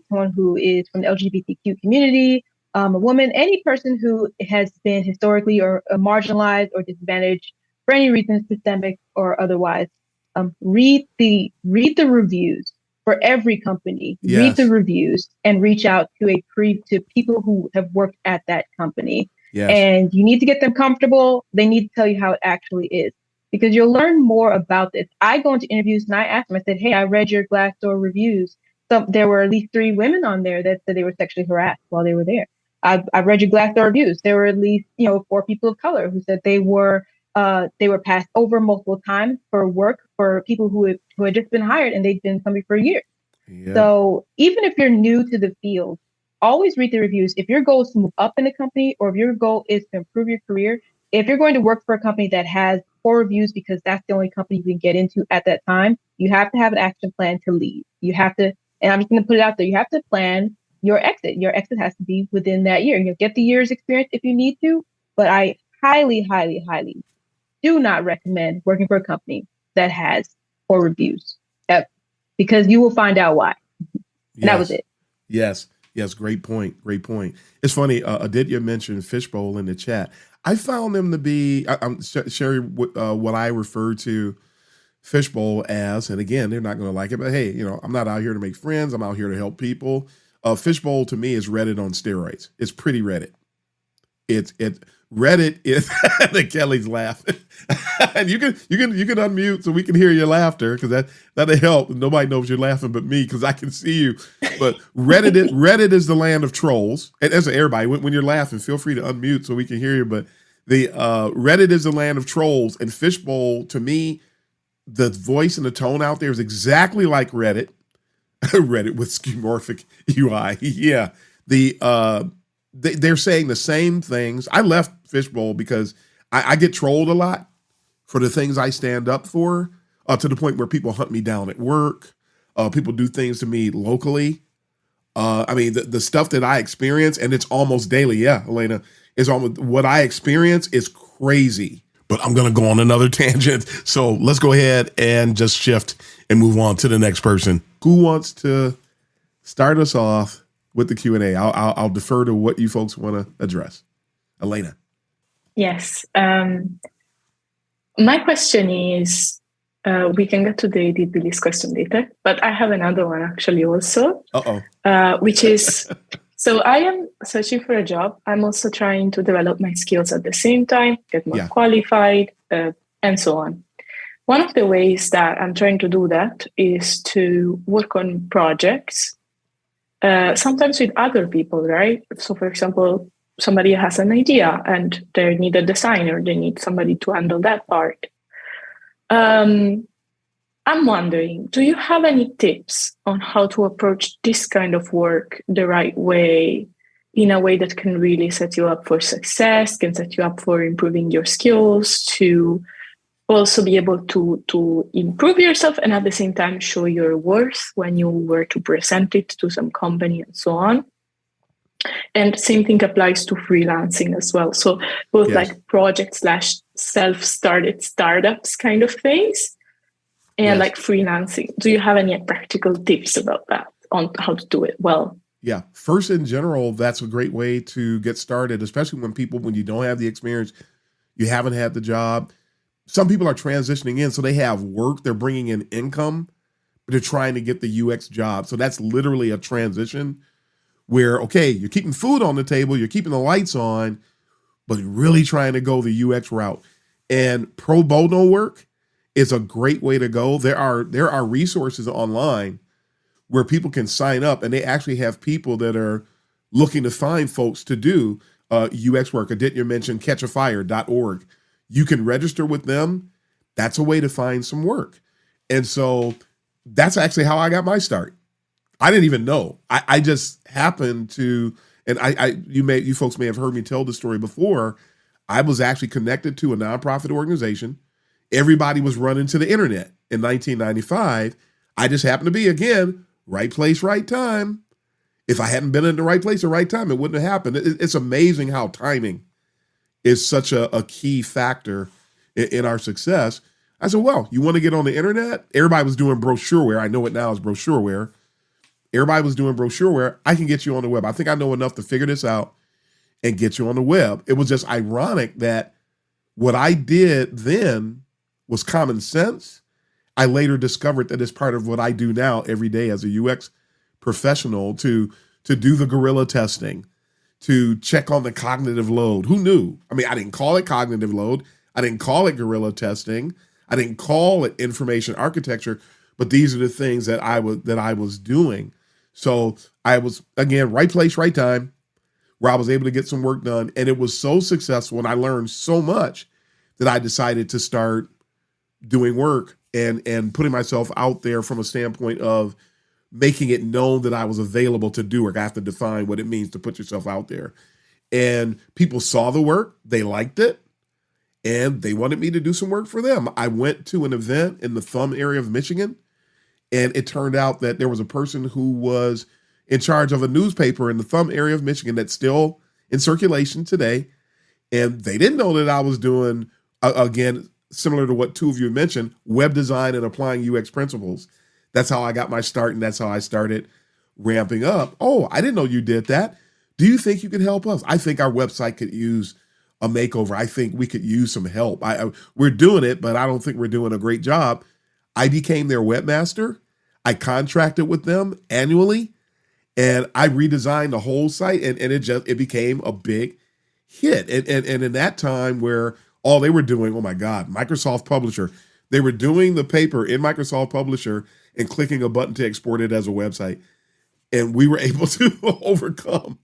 someone who is from the LGBTQ community, a woman, any person who has been historically or marginalized or disadvantaged for any reason, systemic or otherwise, read the reviews for every company. Read the Yes. reviews and reach out to people who have worked at that company. Yes. And you need to get them comfortable. They need to tell you how it actually is, because you'll learn more about this. I go into interviews and I ask them, I said, hey, I read your Glassdoor reviews. So there were at least 3 women on there that said they were sexually harassed while they were there. I read your Glassdoor reviews. There were at least, 4 people of color who said they were passed over multiple times for work for people who had just been hired and they'd been somebody for a year. Yep. So even if you're new to the field, always read the reviews. If your goal is to move up in the company or if your goal is to improve your career, if you're going to work for a company that has poor reviews because that's the only company you can get into at that time, you have to have an action plan to leave. You have to, and I'm just going to put it out there, you have to plan your exit. Your exit has to be within that year. You'll get the year's experience if you need to, but I highly, highly, highly do not recommend working for a company that has poor reviews, because you will find out why. And that was it. Yes. Yes. Great point. Great point. It's funny. Aditya mentioned Fishbowl in the chat. I found them to be, I'm sharing what I refer to Fishbowl as, and again, they're not going to like it, but hey, I'm not out here to make friends. I'm out here to help people. Fishbowl to me is Reddit on steroids. It's pretty Reddit. Reddit is the Kellie's laughing. And you can unmute so we can hear your laughter, because that'll help. Nobody knows you're laughing but me, because I can see you. But Reddit is the land of trolls. And as everybody, when you're laughing, feel free to unmute so we can hear you. But the Reddit is the land of trolls, and Fishbowl, to me, the voice and the tone out there is exactly like Reddit. Reddit with skeuomorphic UI. Yeah. They're saying the same things. I left Fishbowl because I get trolled a lot for the things I stand up for, to the point where people hunt me down at work. People do things to me locally. I mean, the stuff that I experience, and it's almost daily. Yeah, Elena, is almost what I experience is crazy. But I'm going to go on another tangent. So let's go ahead and just shift and move on to the next person. Who wants to start us off with the Q&A? I'll defer to what you folks want to address. Elena. Yes. My question is, we can get to the Billy's question later, but I have another one actually also. Which is, so I am searching for a job. I'm also trying to develop my skills at the same time, get more qualified, and so on. One of the ways that I'm trying to do that is to work on projects, sometimes with other people, right? So for example, somebody has an idea and they need a designer, they need somebody to handle that part. I'm wondering, do you have any tips on how to approach this kind of work the right way, in a way that can really set you up for success, can set you up for improving your skills, to also be able to improve yourself and at the same time show your worth when you were to present it to some company and so on? And same thing applies to freelancing as well. So both like project / self-started startups kind of things, and like freelancing. Do you have any practical tips about that, on how to do it well? Yeah. First, in general, that's a great way to get started, especially when you don't have the experience, you haven't had the job. Some people are transitioning in, so they have work, they're bringing in income, but they're trying to get the UX job. So that's literally a transition where, okay, you're keeping food on the table, you're keeping the lights on, but really trying to go the UX route. And pro bono work is a great way to go. There are resources online where people can sign up, and they actually have people that are looking to find folks to do UX work. Aditya mentioned catchafire.org. You can register with them. That's a way to find some work. And so that's actually how I got my start. I didn't even know. I just happened to, and you folks may have heard me tell the story before. I was actually connected to a nonprofit organization everybody was running to the internet in 1995. I just happened to be, again, right place, right time. If I hadn't been in the right place at the right time, it wouldn't have happened. It's amazing how timing is such a key factor in our success. I said, well, you want to get on the internet? Everybody was doing brochureware. I know it now is brochureware. Everybody was doing brochureware. I can get you on the web. I think I know enough to figure this out and get you on the web. It was just ironic that what I did then was common sense. I later discovered that it's part of what I do now every day as a UX professional to do the guerrilla testing, to check on the cognitive load. Who knew? I mean, I didn't call it cognitive load. I didn't call it guerrilla testing. I didn't call it information architecture, but these are the things that I was doing. So I was, again, right place, right time, where I was able to get some work done. And it was so successful, and I learned so much that I decided to start doing work and putting myself out there from a standpoint of making it known that I was available to do work. I have to define what it means to put yourself out there. And people saw the work, they liked it, and they wanted me to do some work for them. I went to an event in the Thumb area of Michigan, and it turned out that there was a person who was in charge of a newspaper in the Thumb area of Michigan that's still in circulation today. And they didn't know that I was doing, again, similar to what two of you mentioned, web design and applying UX principles. That's how I got my start, and that's how I started ramping up. Oh, I didn't know you did that. Do you think you could help us? I think our website could use a makeover. I think we could use some help. We're doing it, but I don't think we're doing a great job. I became their webmaster. I contracted with them annually, and I redesigned the whole site, and it became a big hit. And in that time where all they were doing, oh my God, Microsoft Publisher, they were doing the paper in Microsoft Publisher and clicking a button to export it as a website. And we were able to overcome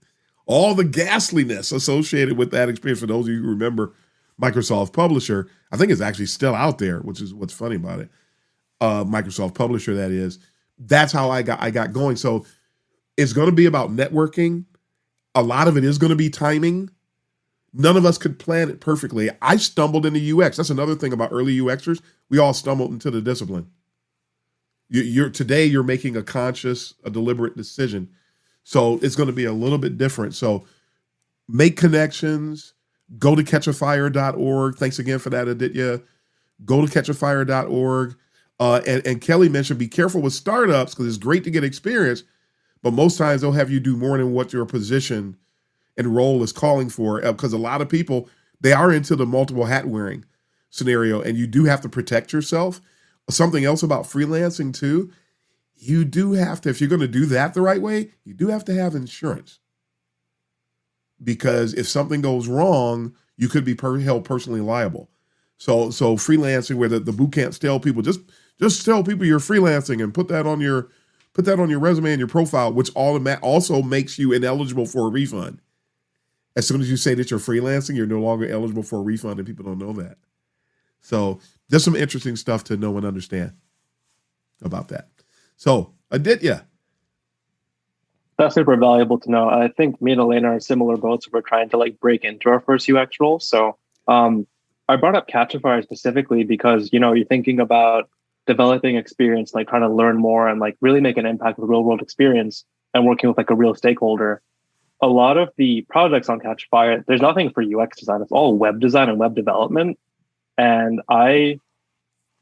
all the ghastliness associated with that experience. For those of you who remember Microsoft Publisher, I think it's actually still out there, which is what's funny about it. Microsoft Publisher, that is. That's how I got going. So it's going to be about networking. A lot of it is going to be timing. None of us could plan it perfectly. I stumbled into UX. That's another thing about early UXers. We all stumbled into the discipline. Today you're making a deliberate decision. So it's going to be a little bit different. So make connections. Go to catchafire.org. Thanks again for that, Aditya. Go to catchafire.org. And Kelly mentioned, be careful with startups because it's great to get experience, but most times they'll have you do more than what your position and role is calling for, because a lot of people, they are into the multiple hat wearing scenario, and you do have to protect yourself. Something else about freelancing too, you do have to, if you're going to do that the right way, you do have to have insurance, because if something goes wrong, you could be held personally liable. So freelancing, where the boot camps tell people, just tell people you're freelancing and put that on your resume and your profile, which also makes you ineligible for a refund. As soon as you say that you're freelancing, you're no longer eligible for a refund, and people don't know that. So there's some interesting stuff to know and understand about that. So Aditya. That's super valuable to know. I think me and Elena are in similar boats. We're trying to break into our first UX role. So I brought up Catchafire specifically because, you're thinking about developing experience, trying to learn more and really make an impact with real world experience and working with a real stakeholder. A lot of the projects on Catchafire, there's nothing for UX design. It's all web design and web development. And I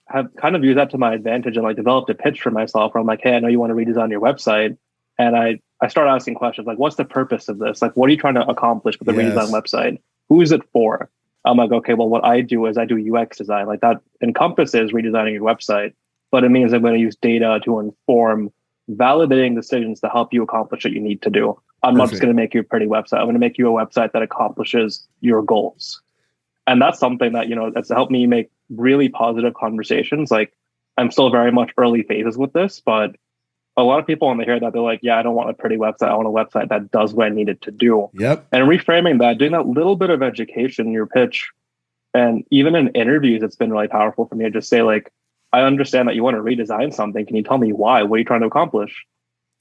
have kind of used that to my advantage and developed a pitch for myself where I'm hey, I know you want to redesign your website. And I start asking questions what's the purpose of this? What are you trying to accomplish with the redesign website? Who is it for? I'm okay, well, what I do is I do UX design. That encompasses redesigning your website, but it means I'm going to use data to inform validating decisions to help you accomplish what you need to do. I'm not just going to make you a pretty website. I'm going to make you a website that accomplishes your goals. And that's something that, that's helped me make really positive conversations. I'm still very much early phases with this, but a lot of people when they hear that, they're yeah, I don't want a pretty website. I want a website that does what I need it to do. Yep. And reframing that, doing that little bit of education in your pitch, and even in interviews, it's been really powerful for me to just say I understand that you want to redesign something. Can you tell me why? What are you trying to accomplish?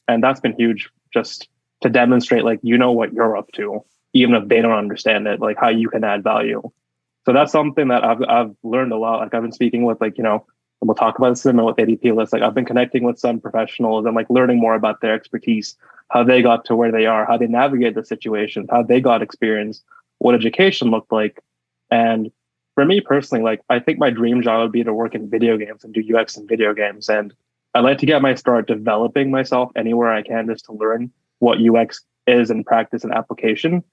And that's been huge, just to demonstrate what you're up to, even if they don't understand it, how you can add value. So that's something that I've learned a lot. Like I've been speaking with and we'll talk about this in a minute with ADP lists. Like I've been connecting with some professionals and like learning more about their expertise, how they got to where they are, how they navigate the situations, how they got experience, what education looked like. And for me personally, like I think my dream job would be to work in video games and do UX in video games. And I'd like to get my start developing myself anywhere I can just to learn what UX is in practice and application,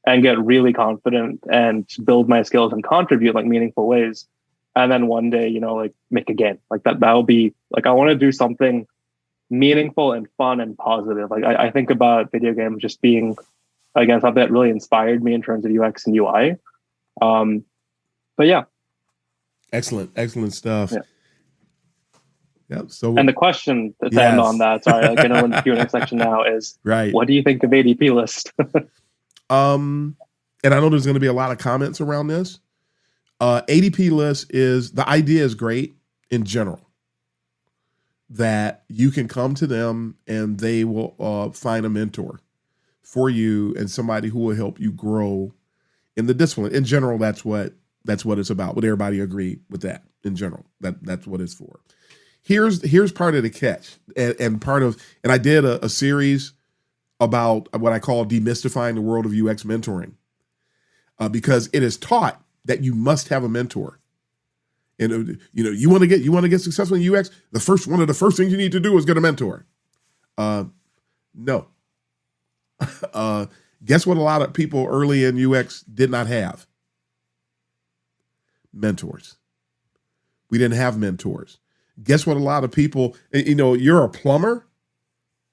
and get really confident and build my skills and contribute like meaningful ways. And then one day, like make a game like that. That will be like, I want to do something meaningful and fun and positive. Like I think about video games just being, again, something that really inspired me in terms of UX and UI. But yeah. Excellent stuff. Yeah. Yep. So, and the question to end on that, sorry, like I know in the Q&A section now is, right. What do you think of ADP list? And I know there's going to be a lot of comments around this. ADP list the idea is great in general, that you can come to them and they will find a mentor for you and somebody who will help you grow in the discipline. In general, that's what it's about. Would everybody agree with that? In general, that's what it's for. Here's part of the catch, and I did a series about what I call demystifying the world of UX mentoring, because it is taught that you must have a mentor. And you want to get successful in UX. One of the first things you need to do is get a mentor. No. Guess what? A lot of people early in UX did not have mentors. We didn't have mentors. Guess what? A lot of people, you're a plumber.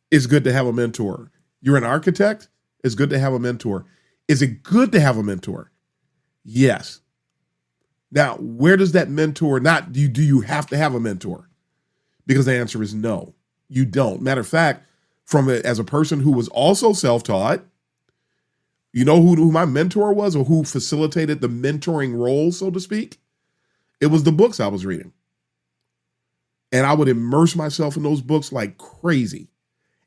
It's good to have a mentor. You're an architect. It's good to have a mentor. Is it good to have a mentor? Yes. Now, where does that mentor do you have to have a mentor? Because the answer is no, you don't. Matter of fact, as a person who was also self-taught, you know who my mentor was, or who facilitated the mentoring role, so to speak? It was the books I was reading. And I would immerse myself in those books like crazy.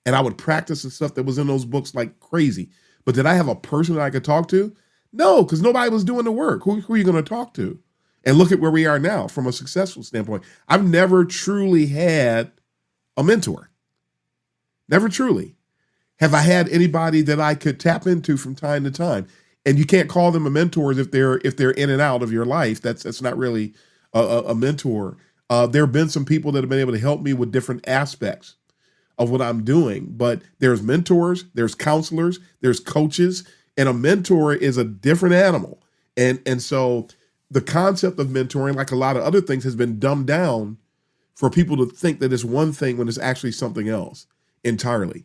And I would practice the stuff that was in those books like crazy. But did I have a person that I could talk to? No, because nobody was doing the work. Who are you going to talk to? And look at where we are now from a successful standpoint. I've never truly had a mentor. Never truly. Have I had anybody that I could tap into from time to time? And you can't call them a mentor if they're in and out of your life. That's not really a mentor. There have been some people that have been able to help me with different aspects of what I'm doing. But there's mentors, there's counselors, there's coaches, and a mentor is a different animal. And so the concept of mentoring, like a lot of other things, has been dumbed down for people to think that it's one thing when it's actually something else entirely.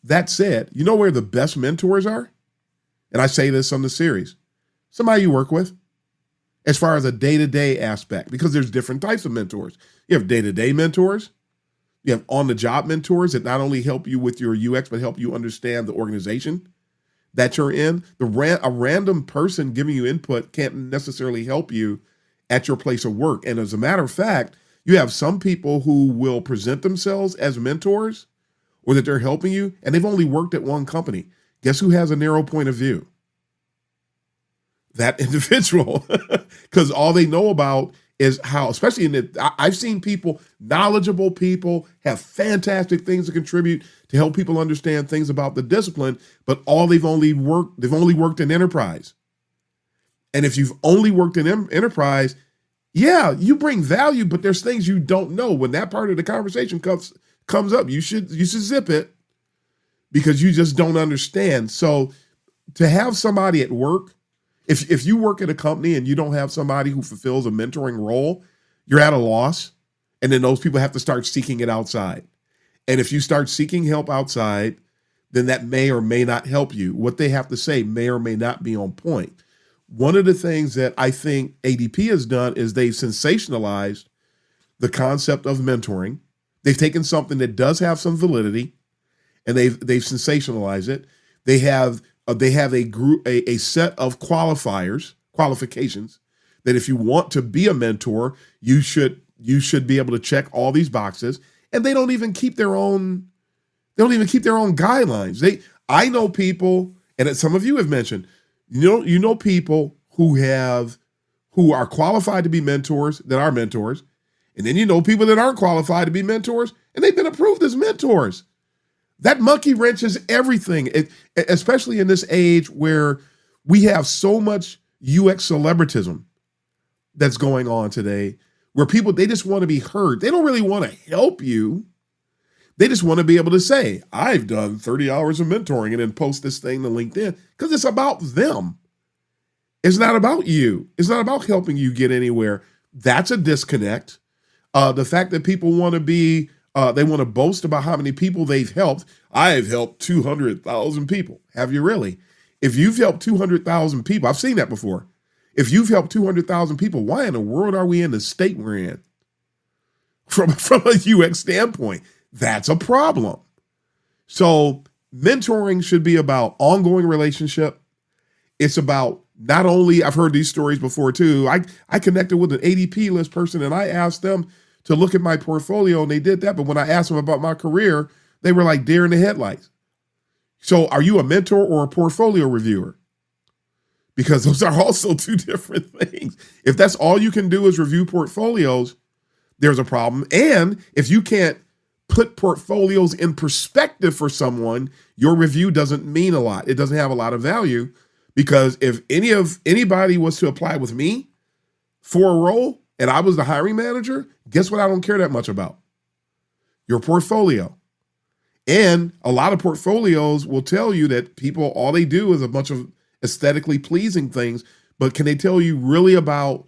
That said, you know where the best mentors are? And I say this on the series. Somebody you work with, as far as a day-to-day aspect, because there's different types of mentors. You have day-to-day mentors. You have on-the-job mentors that not only help you with your UX, but help you understand the organization that you're in. A random person giving you input can't necessarily help you at your place of work. And as a matter of fact, you have some people who will present themselves as mentors, or that they're helping you, and they've only worked at one company. Guess who has a narrow point of view? That individual, because all they know about is how, especially I've seen people, knowledgeable people, have fantastic things to contribute to help people understand things about the discipline, but they've only worked in enterprise. And if you've only worked in enterprise, yeah, you bring value, but there's things you don't know. When that part of the conversation comes up, you should zip it, because you just don't understand. So to have somebody at work, if you work at a company and you don't have somebody who fulfills a mentoring role, you're at a loss. And then those people have to start seeking it outside. And if you start seeking help outside, then that may or may not help you. What they have to say may or may not be on point. One of the things that I think ADP has done is they've sensationalized the concept of mentoring. They've taken something that does have some validity, and they've sensationalized it. They have a set of qualifications that if you want to be a mentor, you should be able to check all these boxes. And they don't even keep their own guidelines. I know people, and some of you have mentioned, you know people who have who are qualified to be mentors that are mentors. And then you know people that aren't qualified to be mentors and they've been approved as mentors. That monkey wrenches everything, especially in this age where we have so much UX celebritism that's going on today, where people, they just want to be heard. They don't really want to help you. They just want to be able to say, I've done 30 hours of mentoring and then post this thing to LinkedIn because it's about them. It's not about you. It's not about helping you get anywhere. That's a disconnect. The fact that people want to be, they want to boast about how many people they've helped. I've helped 200,000 people. Have you really? If you've helped 200,000 people, I've seen that before. If you've helped 200,000 people, why in the world are we in the state we're in? From a UX standpoint, that's a problem. So mentoring should be about ongoing relationship. It's about not only, I've heard these stories before too. I connected with an ADP list person and I asked them to look at my portfolio and they did that. But when I asked them about my career, they were like deer in the headlights. So are you a mentor or a portfolio reviewer? Because those are also two different things. If that's all you can do is review portfolios, there's a problem. And if you can't put portfolios in perspective for someone, your review doesn't mean a lot. It doesn't have a lot of value, because if anybody was to apply with me for a role and I was the hiring manager, guess what I don't care that much about? Your portfolio. And a lot of portfolios will tell you that people, all they do is a bunch of aesthetically pleasing things, but can they tell you really about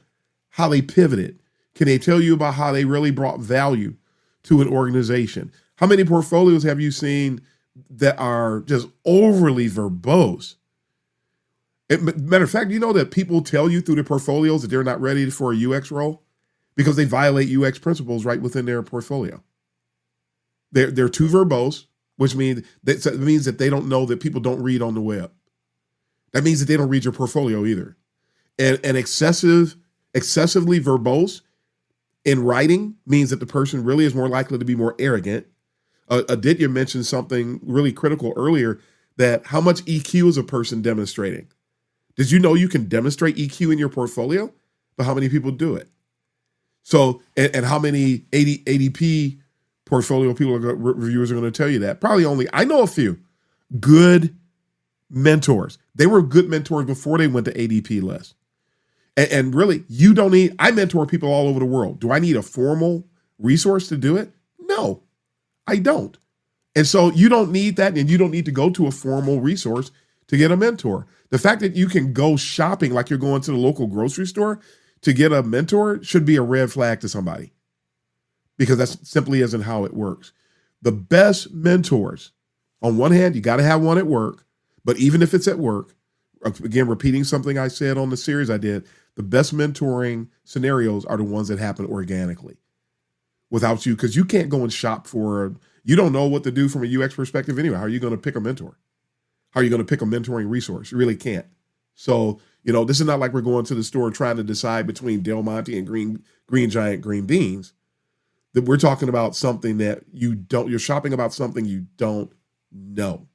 how they pivoted? Can they tell you about how they really brought value to an organization? How many portfolios have you seen that are just overly verbose? Matter of fact, you know that people tell you through their portfolios that they're not ready for a UX role because they violate UX principles right within their portfolio. They're too verbose, which means that they don't know that people don't read on the web. That means that they don't read your portfolio either. And excessively verbose in writing means that the person really is more likely to be more arrogant. Aditya mentioned something really critical earlier, that how much EQ is a person demonstrating? Did you know you can demonstrate EQ in your portfolio? But how many people do it? So, and how many ADP portfolio reviewers are going to tell you that? Probably only, I know a few good mentors. They were good mentors before they went to ADP list. And really, you don't need, I mentor people all over the world. Do I need a formal resource to do it? No, I don't. And so you don't need that, and you don't need to go to a formal resource to get a mentor. The fact that you can go shopping like you're going to the local grocery store to get a mentor should be a red flag to somebody, because that simply isn't how it works. The best mentors, on one hand, you got to have one at work, but even if it's at work, again, repeating something I said on the series I did, the best mentoring scenarios are the ones that happen organically without you, because you can't go and shop for, you don't know what to do from a UX perspective anyway. How are you going to pick a mentor? How are you going to pick a mentoring resource? You really can't. So, this is not like we're going to the store trying to decide between Del Monte and Green Giant green beans. That we're talking about something that you're shopping about something you don't know.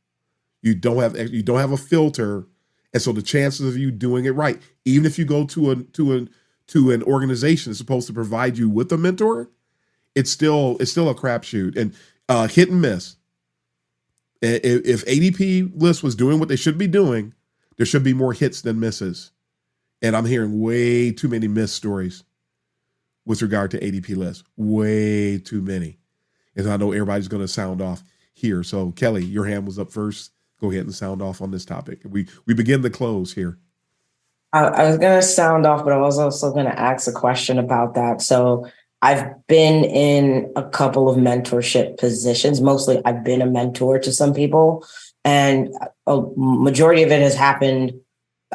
You don't have a filter. And so the chances of you doing it right, even if you go to an organization that's supposed to provide you with a mentor, it's still a crapshoot and hit and miss. If ADP list was doing what they should be doing, there should be more hits than misses. And I'm hearing way too many miss stories with regard to ADP list. Way too many. And I know everybody's going to sound off here. So Kelly, your hand was up first. Go ahead and sound off on this topic. We begin the close here. I was going to sound off, but I was also going to ask a question about that. So I've been in a couple of mentorship positions. Mostly I've been a mentor to some people, and a majority of it has happened,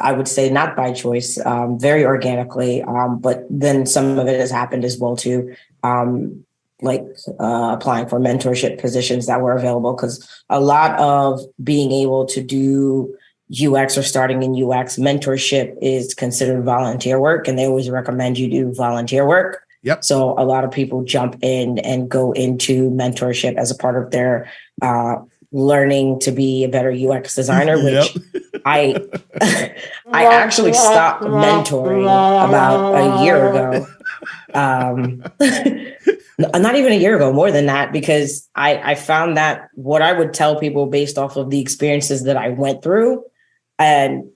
I would say, not by choice, very organically. But then some of it has happened as well too, applying for mentorship positions that were available, because a lot of being able to do UX or starting in UX mentorship is considered volunteer work, and they always recommend you do volunteer work. Yep. So a lot of people jump in and go into mentorship as a part of their learning to be a better UX designer, which I I actually stopped mentoring about a year ago. Not even a year ago, more than that, because I found that what I would tell people based off of the experiences that I went through, and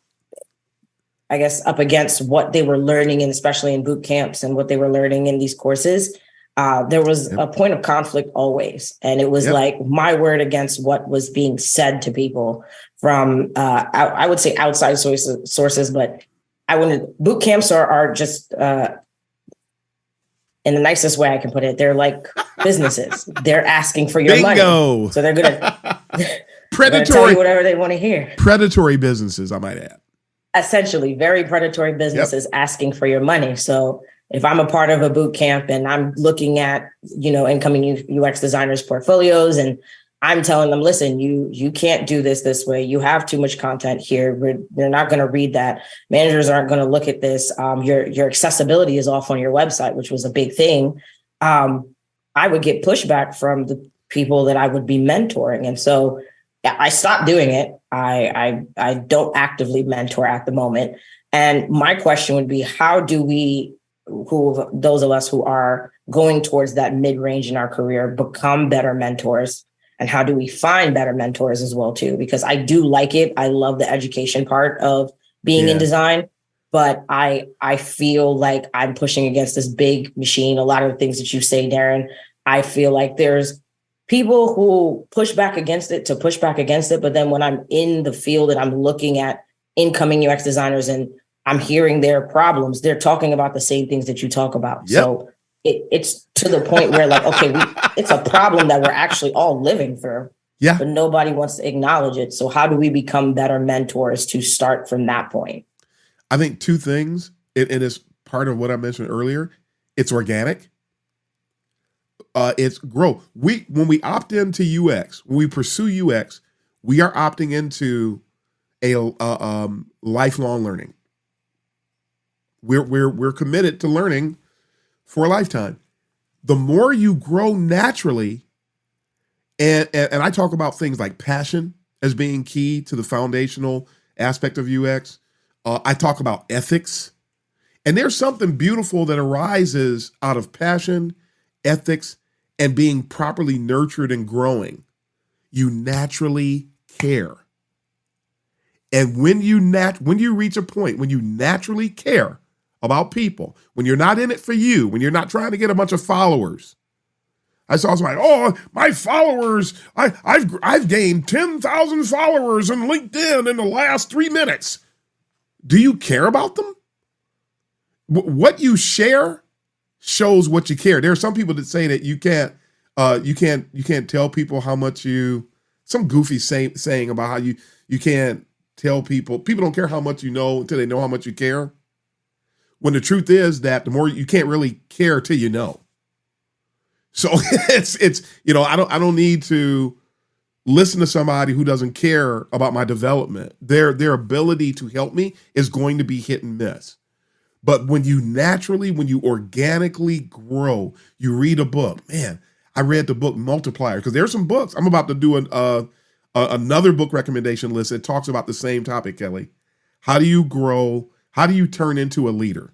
I guess up against what they were learning, and especially in boot camps and what they were learning in these courses, there was a point of conflict always. And it was like my word against what was being said to people from, I would say outside sources, but I wouldn't, boot camps are just, in the nicest way I can put it, they're like businesses. They're asking for your money. So they're going to tell you whatever they want to hear. Predatory businesses, I might add. Essentially, very predatory businesses asking for your money. So if I'm a part of a boot camp and I'm looking at, incoming UX designers' portfolios, and I'm telling them, listen, you can't do this way. You have too much content here. They're not going to read that. Managers aren't going to look at this. Your accessibility is off on your website, which was a big thing. I would get pushback from the people that I would be mentoring. And so I stopped doing it. I don't actively mentor at the moment. And my question would be, how do we, those of us who are going towards that mid-range in our career, become better mentors? And how do we find better mentors as well, too? Because I do like it. I love the education part of being in design, but I feel like I'm pushing against this big machine. A lot of the things that you say, Darren, I feel like there's people who push back against it. But then when I'm in the field and I'm looking at incoming UX designers and I'm hearing their problems, they're talking about the same things that you talk about. So it's to the point where like, okay, it's a problem that we're actually all living through, but nobody wants to acknowledge it. So how do we become better mentors to start from that point? I think two things, and it's part of what I mentioned earlier. It's organic. It's growth. When we opt into UX, when we pursue UX, we are opting into a lifelong learning. We're committed to learning for a lifetime. The more you grow naturally, and I talk about things like passion as being key to the foundational aspect of UX. I talk about ethics, and there's something beautiful that arises out of passion, ethics, and being properly nurtured and growing. You naturally care. And when you reach a point when you naturally care about people, when you're not in it for you, when you're not trying to get a bunch of followers. I saw somebody, my followers, I've gained 10,000 followers on LinkedIn in the last 3 minutes. Do you care about them? What you share shows what you care. There are some people that say that you can't tell people how much some goofy saying about how you can't tell people don't care how much you know until they know how much you care. When the truth is that the more you can't really care till you know. So it's I don't need to listen to somebody who doesn't care about my development. Their ability to help me is going to be hit and miss. But when you organically grow, you read a book. Man, I read the book Multiplier, because there's some books. I'm about to do another book recommendation list that talks about the same topic, Kelly. How do you grow? How do you turn into a leader?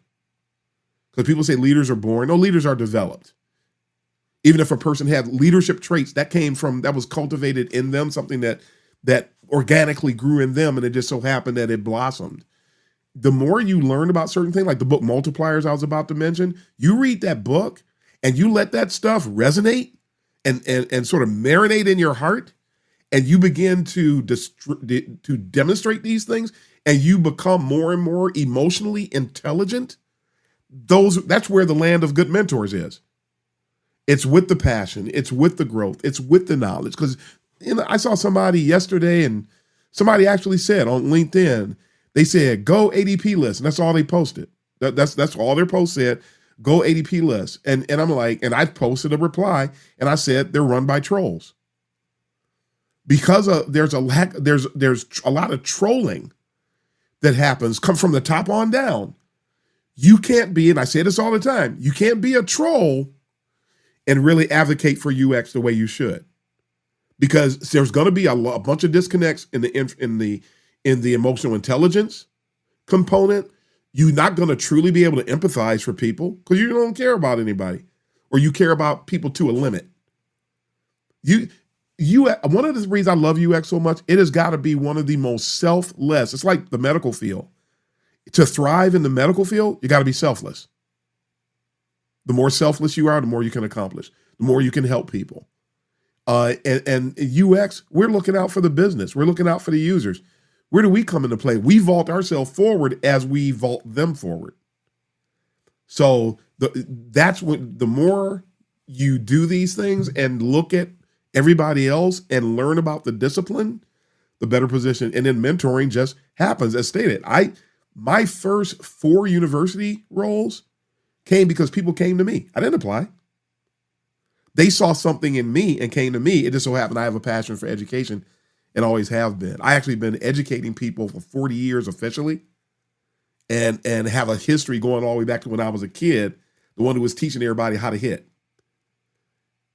Because people say leaders are born. No, leaders are developed. Even if a person had leadership traits that was cultivated in them, something that organically grew in them, and it just so happened that it blossomed. The more you learn about certain things, like the book Multipliers I was about to mention, you read that book and you let that stuff resonate and sort of marinate in your heart, and you begin to demonstrate these things, and you become more and more emotionally intelligent. That's where the land of good mentors is. It's with the passion, it's with the growth, it's with the knowledge. Because I saw somebody yesterday, and somebody actually said on LinkedIn, they said, go ADP list. And that's all they posted. That's all their post said, go ADP list. And I'm like, and I posted a reply, and I said, they're run by trolls. Because there's a lot of trolling that happens, come from the top on down. You can't be, and I say this all the time, you can't be a troll and really advocate for UX the way you should. because there's going to be a bunch of disconnects in the emotional intelligence component. You're not going to truly be able to empathize for people because you don't care about anybody, or you care about people to a limit. One of the reasons I love UX so much, it has got to be one of the most selfless. It's like the medical field. To thrive in the medical field, you got to be selfless. The more selfless you are, the more you can accomplish, the more you can help people. And UX, we're looking out for the business. We're looking out for the users. Where do we come into play? We vault ourselves forward as we vault them forward. So that's what, the more you do these things and look at everybody else and learn about the discipline, the better position. And then mentoring just happens. As stated, my first 4 university roles came because people came to me. I didn't apply. They saw something in me and came to me. It just so happened I have a passion for education and always have been. I actually been educating people for 40 years officially and have a history going all the way back to when I was a kid, the one who was teaching everybody how to hit.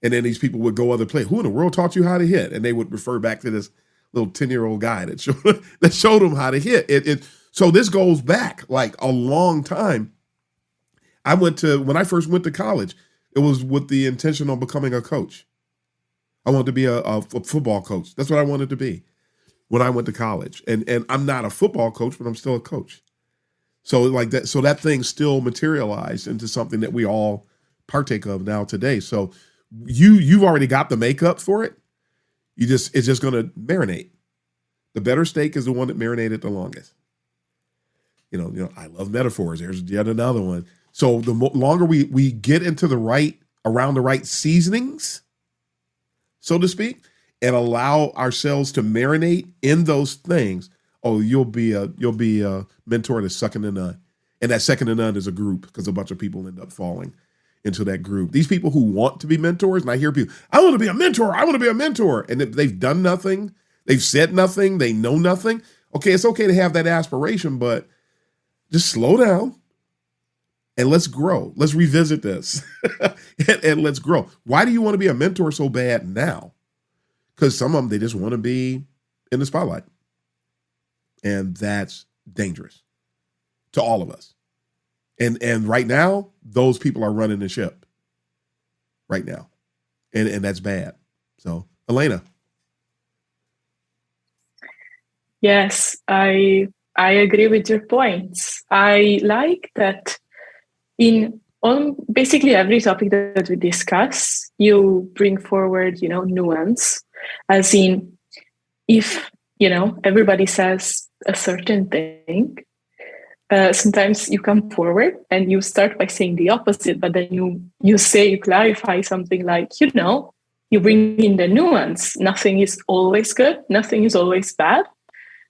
And then these people would go other places. Who in the world taught you how to hit? And they would refer back to this little 10-year-old guy that showed them how to hit. So this goes back like a long time. When I first went to college, it was with the intention of becoming a coach. I wanted to be a football coach. That's what I wanted to be when I went to college. And I'm not a football coach, but I'm still a coach. So like that, so that thing still materialized into something that we all partake of now today. So you've already got the makeup for it. It's just going to marinate. The better steak is the one that marinated the longest. You know, I love metaphors. There's yet another one. So the longer we get into around the right seasonings, so to speak, and allow ourselves to marinate in those things, you'll be a mentor that's second to none. And that second to none is a group, because a bunch of people end up falling into that group. These people who want to be mentors, and I hear people, I want to be a mentor. I want to be a mentor. And they've done nothing. They've said nothing. They know nothing. Okay, it's okay to have that aspiration, but just slow down and let's grow. Let's revisit this and let's grow. Why do you want to be a mentor so bad now? Because some of them, they just want to be in the spotlight. And that's dangerous to all of us. And right now, those people are running the ship right now. And that's bad. So, Elena. Yes, I agree with your points. I like that on basically every topic that we discuss, you bring forward, nuance, as in if, everybody says a certain thing, sometimes you come forward and you start by saying the opposite, but then you clarify something like, you bring in the nuance. Nothing is always good. Nothing is always bad.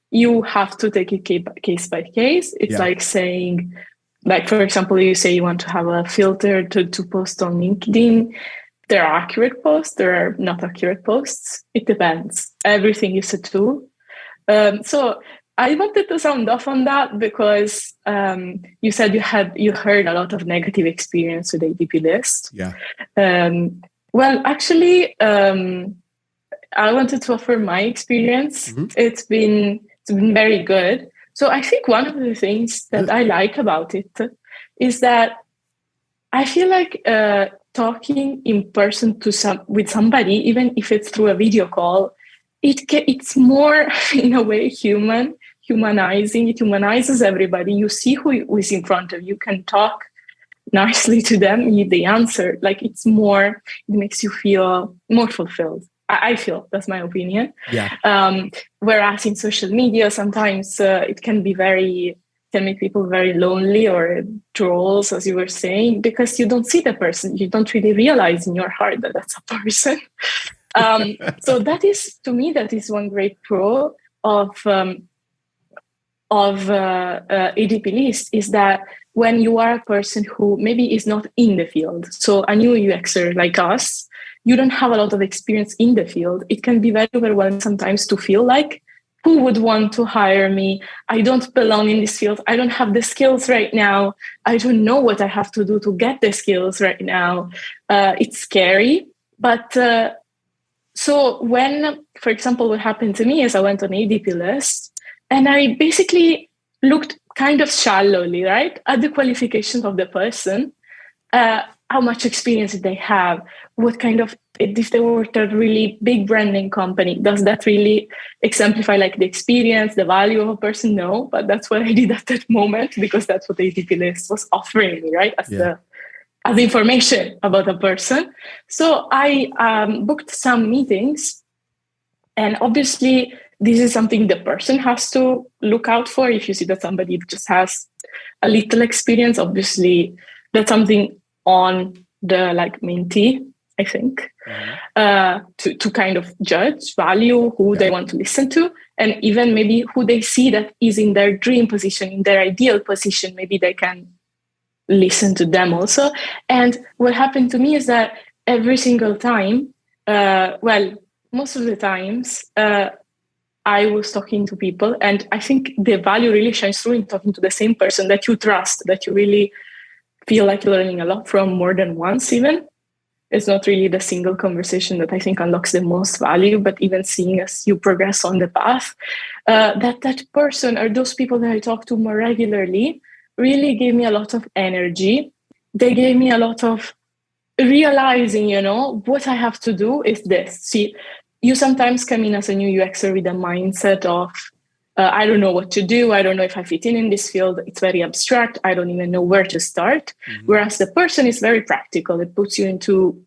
You have to take it case by case. It's like saying, like, for example, you say you want to have a filter to post on LinkedIn. There are accurate posts. There are not accurate posts. It depends. Everything is a tool. So I wanted to sound off on that because you said you heard a lot of negative experience with ADP list. Yeah. Well, actually, I wanted to offer my experience. Mm-hmm. It's been very good. So I think one of the things that I like about it is that I feel like talking in person with somebody, even if it's through a video call, it's more in a way humanizing. It humanizes everybody. You see who is in front of you. You can talk nicely to them. They answer. Like it makes you feel more fulfilled. I feel, that's my opinion. Yeah. Whereas in social media, sometimes it can make people very lonely or trolls, as you were saying, because you don't see the person. You don't really realize in your heart that that's a person. So that is one great pro of ADP list, is that when you are a person who maybe is not in the field, so a new UXer like us, you don't have a lot of experience in the field. It can be very overwhelming sometimes to feel like, who would want to hire me? I don't belong in this field. I don't have the skills right now. I don't know what I have to do to get the skills right now. It's scary, but So when, for example, what happened to me is I went on ADP list and I basically looked kind of shallowly, right, at the qualifications of the person. How much experience did they have? What kind of, if they worked at a really big branding company, does that really exemplify like the experience, the value of a person? No, but that's what I did at that moment because that's what the ATP list was offering me, right? As information about a person. So I booked some meetings, and obviously this is something the person has to look out for. If you see that somebody just has a little experience, obviously that's something on the like mentee, I think, to kind of judge, value who they want to listen to, and even maybe who they see that is in their dream position, in their ideal position. Maybe they can listen to them also. And what happened to me is that every single time, most of the times, I was talking to people, and I think the value really shines through in talking to the same person that you trust, that you really feel like you're learning a lot from more than once even. It's not really the single conversation that I think unlocks the most value, but even seeing as you progress on the path, that person or those people that I talk to more regularly really gave me a lot of energy. They gave me a lot of realizing, what I have to do is this. See, you sometimes come in as a new UXer with a mindset of, I don't know what to do. I don't know if I fit in this field. It's very abstract. I don't even know where to start. Mm-hmm. Whereas the person is very practical. It puts you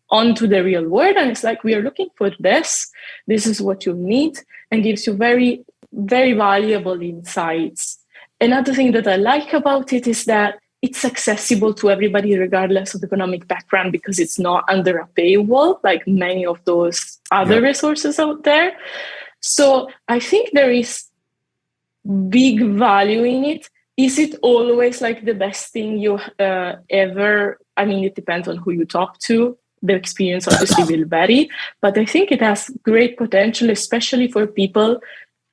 onto the real world. And it's like, we are looking for this. This is what you need, and gives you very, very valuable insights. Another thing that I like about it is that it's accessible to everybody, regardless of economic background, because it's not under a paywall like many of those other resources out there. So I think there is big value in it. Is it always like the best thing you ever? I mean, it depends on who you talk to. The experience obviously will vary, but I think it has great potential, especially for people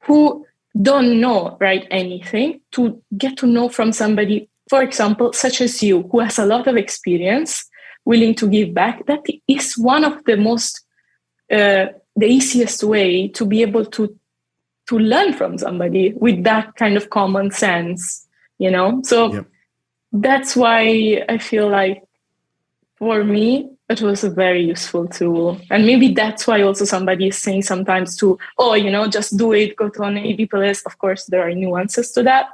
who don't know, right, anything, to get to know from somebody, for example, such as you, who has a lot of experience, willing to give back. That is one of the most, the easiest way to be able to learn from somebody with that kind of common sense, So that's why I feel like for me, it was a very useful tool. And maybe that's why also somebody is saying sometimes just do it, go to an ADP list. Of course, there are nuances to that.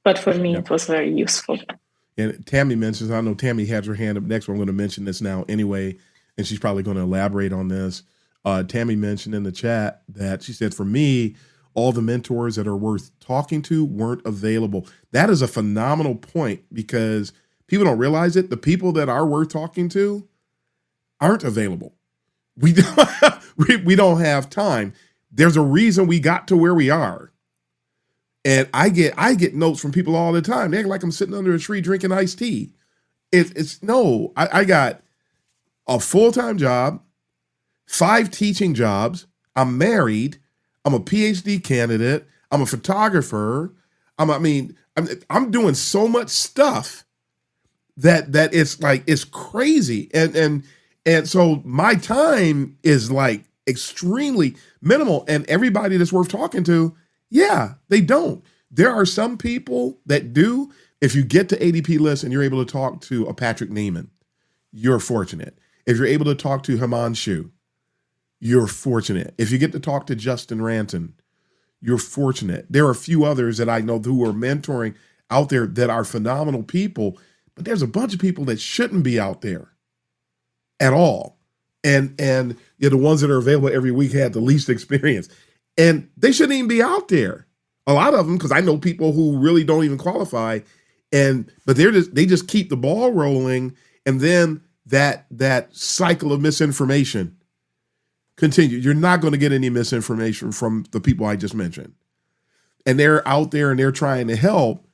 But for me, it was very useful. And Tammy mentions, I know Tammy has her hand up next, but I'm going to mention this now anyway, and she's probably going to elaborate on this. Tammy mentioned in the chat that she said, for me, all the mentors that are worth talking to weren't available. That is a phenomenal point, because people don't realize it. The people that are worth talking to aren't available. We don't have time. There's a reason we got to where we are. And I get notes from people all the time. They act like I'm sitting under a tree drinking iced tea. I got a full-time job, 5 teaching jobs. I'm married. I'm a PhD candidate. I'm a photographer. I'm doing so much stuff that it's crazy. And so my time is like extremely minimal, and everybody that's worth talking to, they don't. There are some people that do. If you get to ADP list and you're able to talk to a Patrick Neiman, you're fortunate. If you're able to talk to Himanshu, you're fortunate. If you get to talk to Justin Ranton, you're fortunate. There are a few others that I know who are mentoring out there that are phenomenal people, but there's a bunch of people that shouldn't be out there at all. And the ones that are available every week had the least experience. And they shouldn't even be out there. A lot of them, because I know people who really don't even qualify, but they just keep the ball rolling, and then that cycle of misinformation continue. You're not going to get any misinformation from the people I just mentioned. And they're out there and they're trying to help.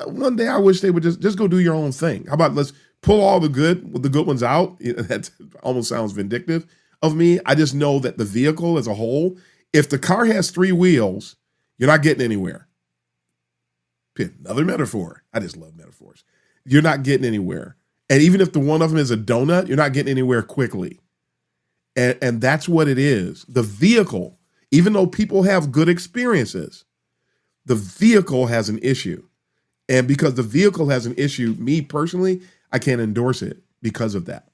One day I wish they would just go do your own thing. How about let's pull all the good ones out? That almost sounds vindictive of me. I just know that the vehicle as a whole, if the car has 3 wheels, you're not getting anywhere. Another metaphor. I just love metaphors. You're not getting anywhere. And even if the one of them is a donut, you're not getting anywhere quickly. And that's what it is. The vehicle, even though people have good experiences, the vehicle has an issue. And because the vehicle has an issue, me personally, I can't endorse it because of that.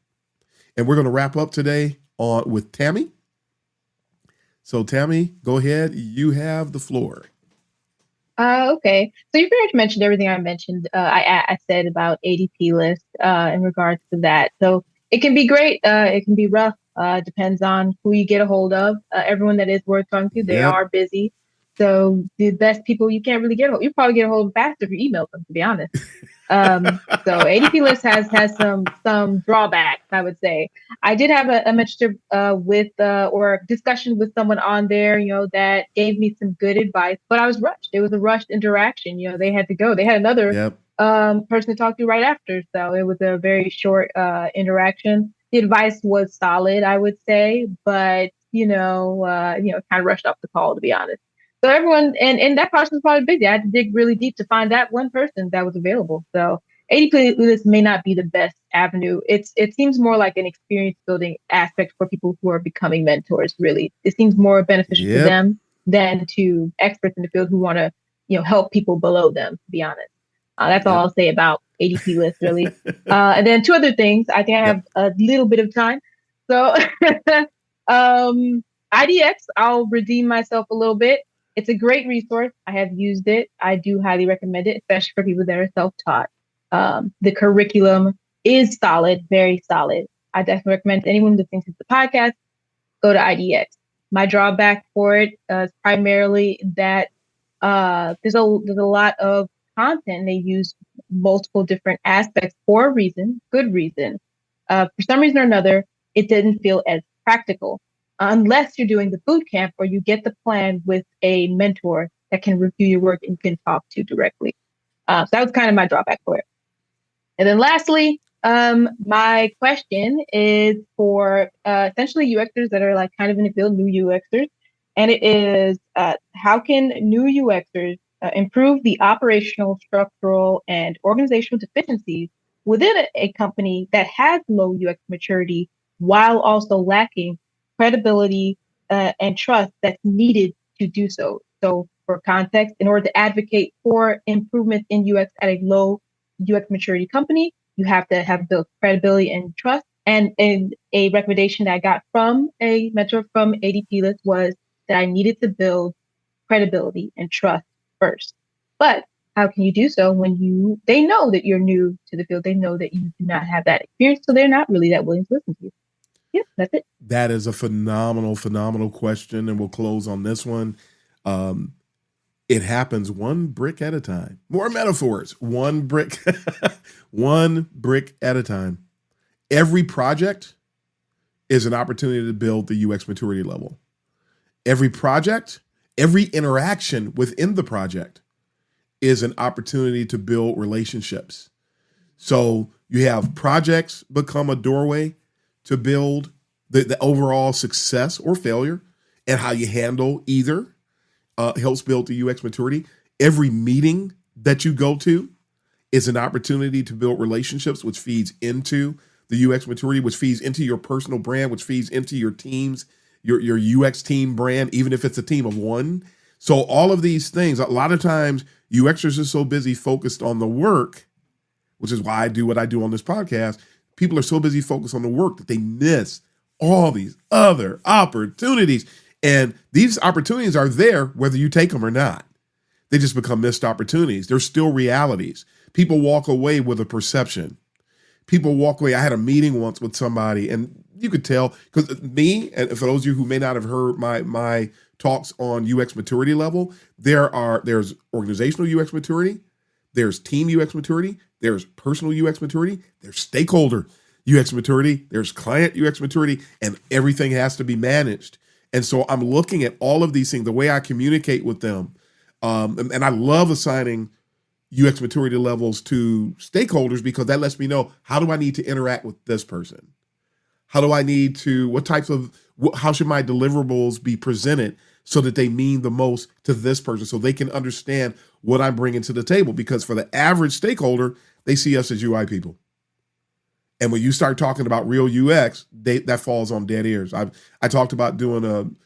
And we're going to wrap up today with Tammy. So Tammy, go ahead. You have the floor. Okay. So you pretty much mentioned everything I mentioned. I said about ADP list in regards to that. So it can be great. It can be rough. Depends on who you get a hold of. Everyone that is worth talking to, they are busy. So the best people you can't really get a hold. You probably get a hold of faster if you email them, to be honest. So ADP list has some drawbacks, I would say. I did have a mentor or a discussion with someone on there, that gave me some good advice, but I was rushed. It was a rushed interaction. They had to go. They had another person to talk to right after. So it was a very short interaction. The advice was solid, I would say, but kind of rushed off the call, to be honest. So everyone, and that person was probably busy. I had to dig really deep to find that one person that was available. So ADP list may not be the best avenue. It seems more like an experience building aspect for people who are becoming mentors. Really, it seems more beneficial to them than to experts in the field who want to, help people below them. To be honest, that's all I'll say about ADP list. Really, and then two other things. I think I have a little bit of time, so IDX. I'll redeem myself a little bit. It's a great resource. I have used it. I do highly recommend it, especially for people that are self-taught. The curriculum is solid, very solid. I definitely recommend to anyone listening to the podcast, go to IDX. My drawback for it is primarily that there's a lot of content. They use multiple different aspects for a reason, good reason. For some reason or another, it didn't feel as practical. Unless you're doing the boot camp or you get the plan with a mentor that can review your work and can talk to directly. So that was kind of my drawback for it. And then lastly, my question is for essentially UXers that are like kind of in the field, new UXers. And it is, how can new UXers improve the operational, structural, and organizational deficiencies within a company that has low UX maturity while also lacking credibility and trust that's needed to do so. So for context, in order to advocate for improvement in UX at a low UX maturity company, you have to have built credibility and trust. And a recommendation that I got from a mentor from ADP list was that I needed to build credibility and trust first. But how can you do so when they know that you're new to the field? They know that you do not have that experience, so they're not really that willing to listen to you. Yeah, that's it. That is a phenomenal question, and we'll close on this one. It happens one brick at a time. More metaphors. One brick, one brick at a time. Every project is an opportunity to build the UX maturity level. Every project, every interaction within the project is an opportunity to build relationships. So you have projects become a doorway to build the overall success or failure, and how you handle either helps build the UX maturity. Every meeting that you go to is an opportunity to build relationships, which feeds into the UX maturity, which feeds into your personal brand, which feeds into your teams, your UX team brand, even if it's a team of one. So all of these things, a lot of times UXers are so busy focused on the work, which is why I do what I do on this podcast. People are so busy focused on the work that they miss all these other opportunities. And these opportunities are there whether you take them or not. They just become missed opportunities. They're still realities. People walk away with a perception. People walk away. I had a meeting once with somebody, and you could tell, because me, and for those of you who may not have heard my talks on UX maturity level, there's organizational UX maturity, there's team UX maturity, there's personal UX maturity, there's stakeholder UX maturity, there's client UX maturity, and everything has to be managed. And so I'm looking at all of these things, the way I communicate with them. And I love assigning UX maturity levels to stakeholders, because that lets me know, how do I need to interact with this person? How do I need to, how should my deliverables be presented so that they mean the most to this person, so they can understand what I'm bringing to the table? Because for the average stakeholder, they see us as UI people. And when you start talking about real UX, that falls on dead ears. I talked about doing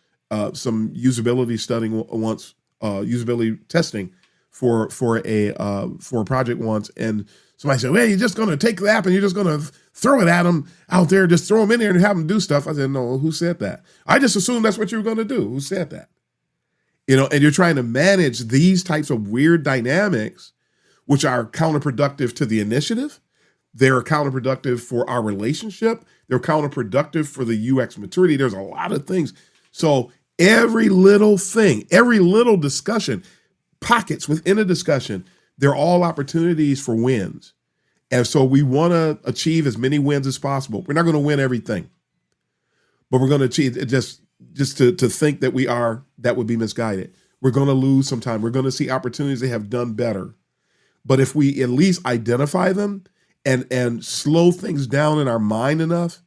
some usability studying once, usability testing for a project once, and somebody said, "Well, you're just going to take the app and you're just going to throw it at them out there, just throw them in there and have them do stuff." I said, "No, who said that? I just assumed that's what you were going to do. Who said that?" And you're trying to manage these types of weird dynamics, which are counterproductive to the initiative. They're counterproductive for our relationship. They're counterproductive for the UX maturity. There's a lot of things. So every little thing, every little discussion, pockets within a discussion, they're all opportunities for wins. And so we want to achieve as many wins as possible. We're not going to win everything, but we're going to achieve it. Just to think that we are, that would be misguided. We're going to lose some time. We're going to see opportunities they have done better. But if we at least identify them and slow things down in our mind enough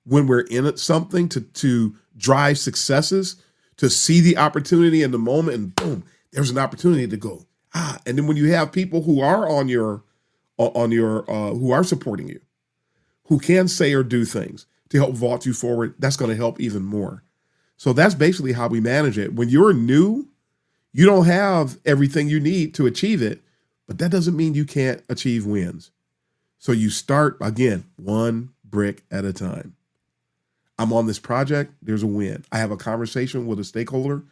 when we're in it, something to drive successes, to see the opportunity in the moment, and boom, there's an opportunity to go. And then when you have people who are who are supporting you, who can say or do things to help vault you forward, that's going to help even more. So that's basically how we manage it. When you're new, you don't have everything you need to achieve it, but that doesn't mean you can't achieve wins. So you start, again, one brick at a time. I'm on this project, there's a win. I have a conversation with a stakeholder,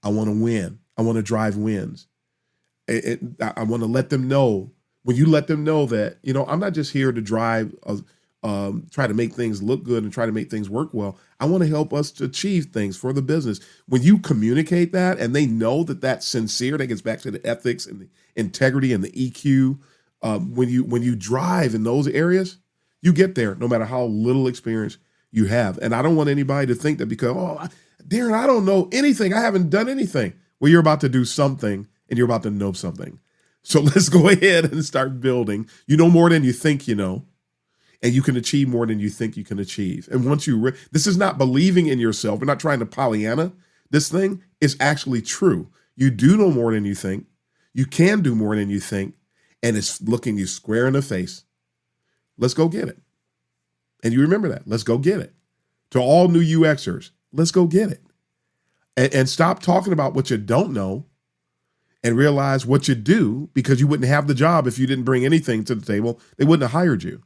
I want to win. I want to drive wins. I want to let them know, when you let them know that, I'm not just here to drive, try to make things look good and try to make things work well. I want to help us to achieve things for the business. When you communicate that and they know that that's sincere, that gets back to the ethics and the integrity and the EQ. When you drive in those areas, you get there no matter how little experience you have. And I don't want anybody to think that because, Darren, I don't know anything. I haven't done anything. Well, you're about to do something and you're about to know something. So let's go ahead and start building. You know more than you think you know, and you can achieve more than you think you can achieve. And once this is not believing in yourself. We're not trying to Pollyanna. This thing is actually true. You do know more than you think. You can do more than you think. And it's looking you square in the face. Let's go get it. And you remember that. Let's go get it. To all new UXers, let's go get it. And stop talking about what you don't know and realize what you do, because you wouldn't have the job if you didn't bring anything to the table. They wouldn't have hired you.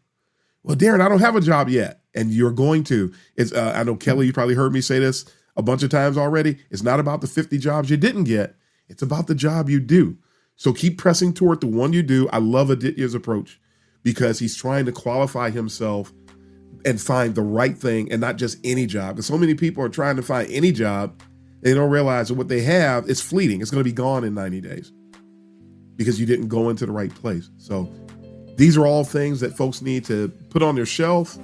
Well, Darren, I don't have a job yet. And you're going to. I know, Kelly, you probably heard me say this a bunch of times already. It's not about the 50 jobs you didn't get. It's about the job you do. So keep pressing toward the one you do. I love Aditya's approach because he's trying to qualify himself and find the right thing and not just any job. Because so many people are trying to find any job. They don't realize that what they have is fleeting. It's going to be gone in 90 days because you didn't go into the right place. So these are all things that folks need to put on their shelf,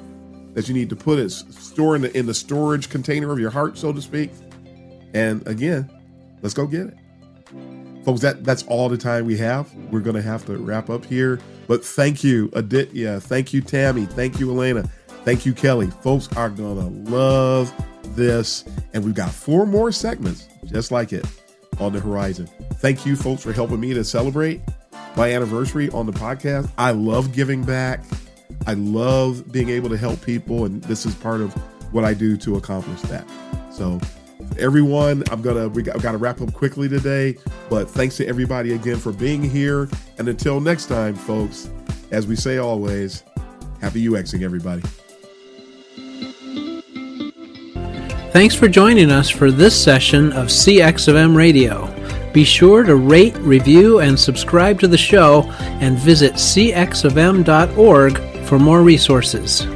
that you need to store in the storage container of your heart, so to speak. And again, let's go get it. Folks, that's all the time we have. We're going to have to wrap up here. But thank you, Aditya. Thank you, Tammy. Thank you, Elena. Thank you, Kelly. Folks are going to love this. And we've got 4 more segments just like it on the horizon. Thank you, folks, for helping me to celebrate my anniversary on the podcast. I love giving back. I love being able to help people. And this is part of what I do to accomplish that. So everyone, we got to wrap up quickly today, but thanks to everybody again for being here. And until next time, folks, as we say always, happy UXing, everybody. Thanks for joining us for this session of CX of M Radio. Be sure to rate, review, and subscribe to the show, and visit cxofm.org for more resources.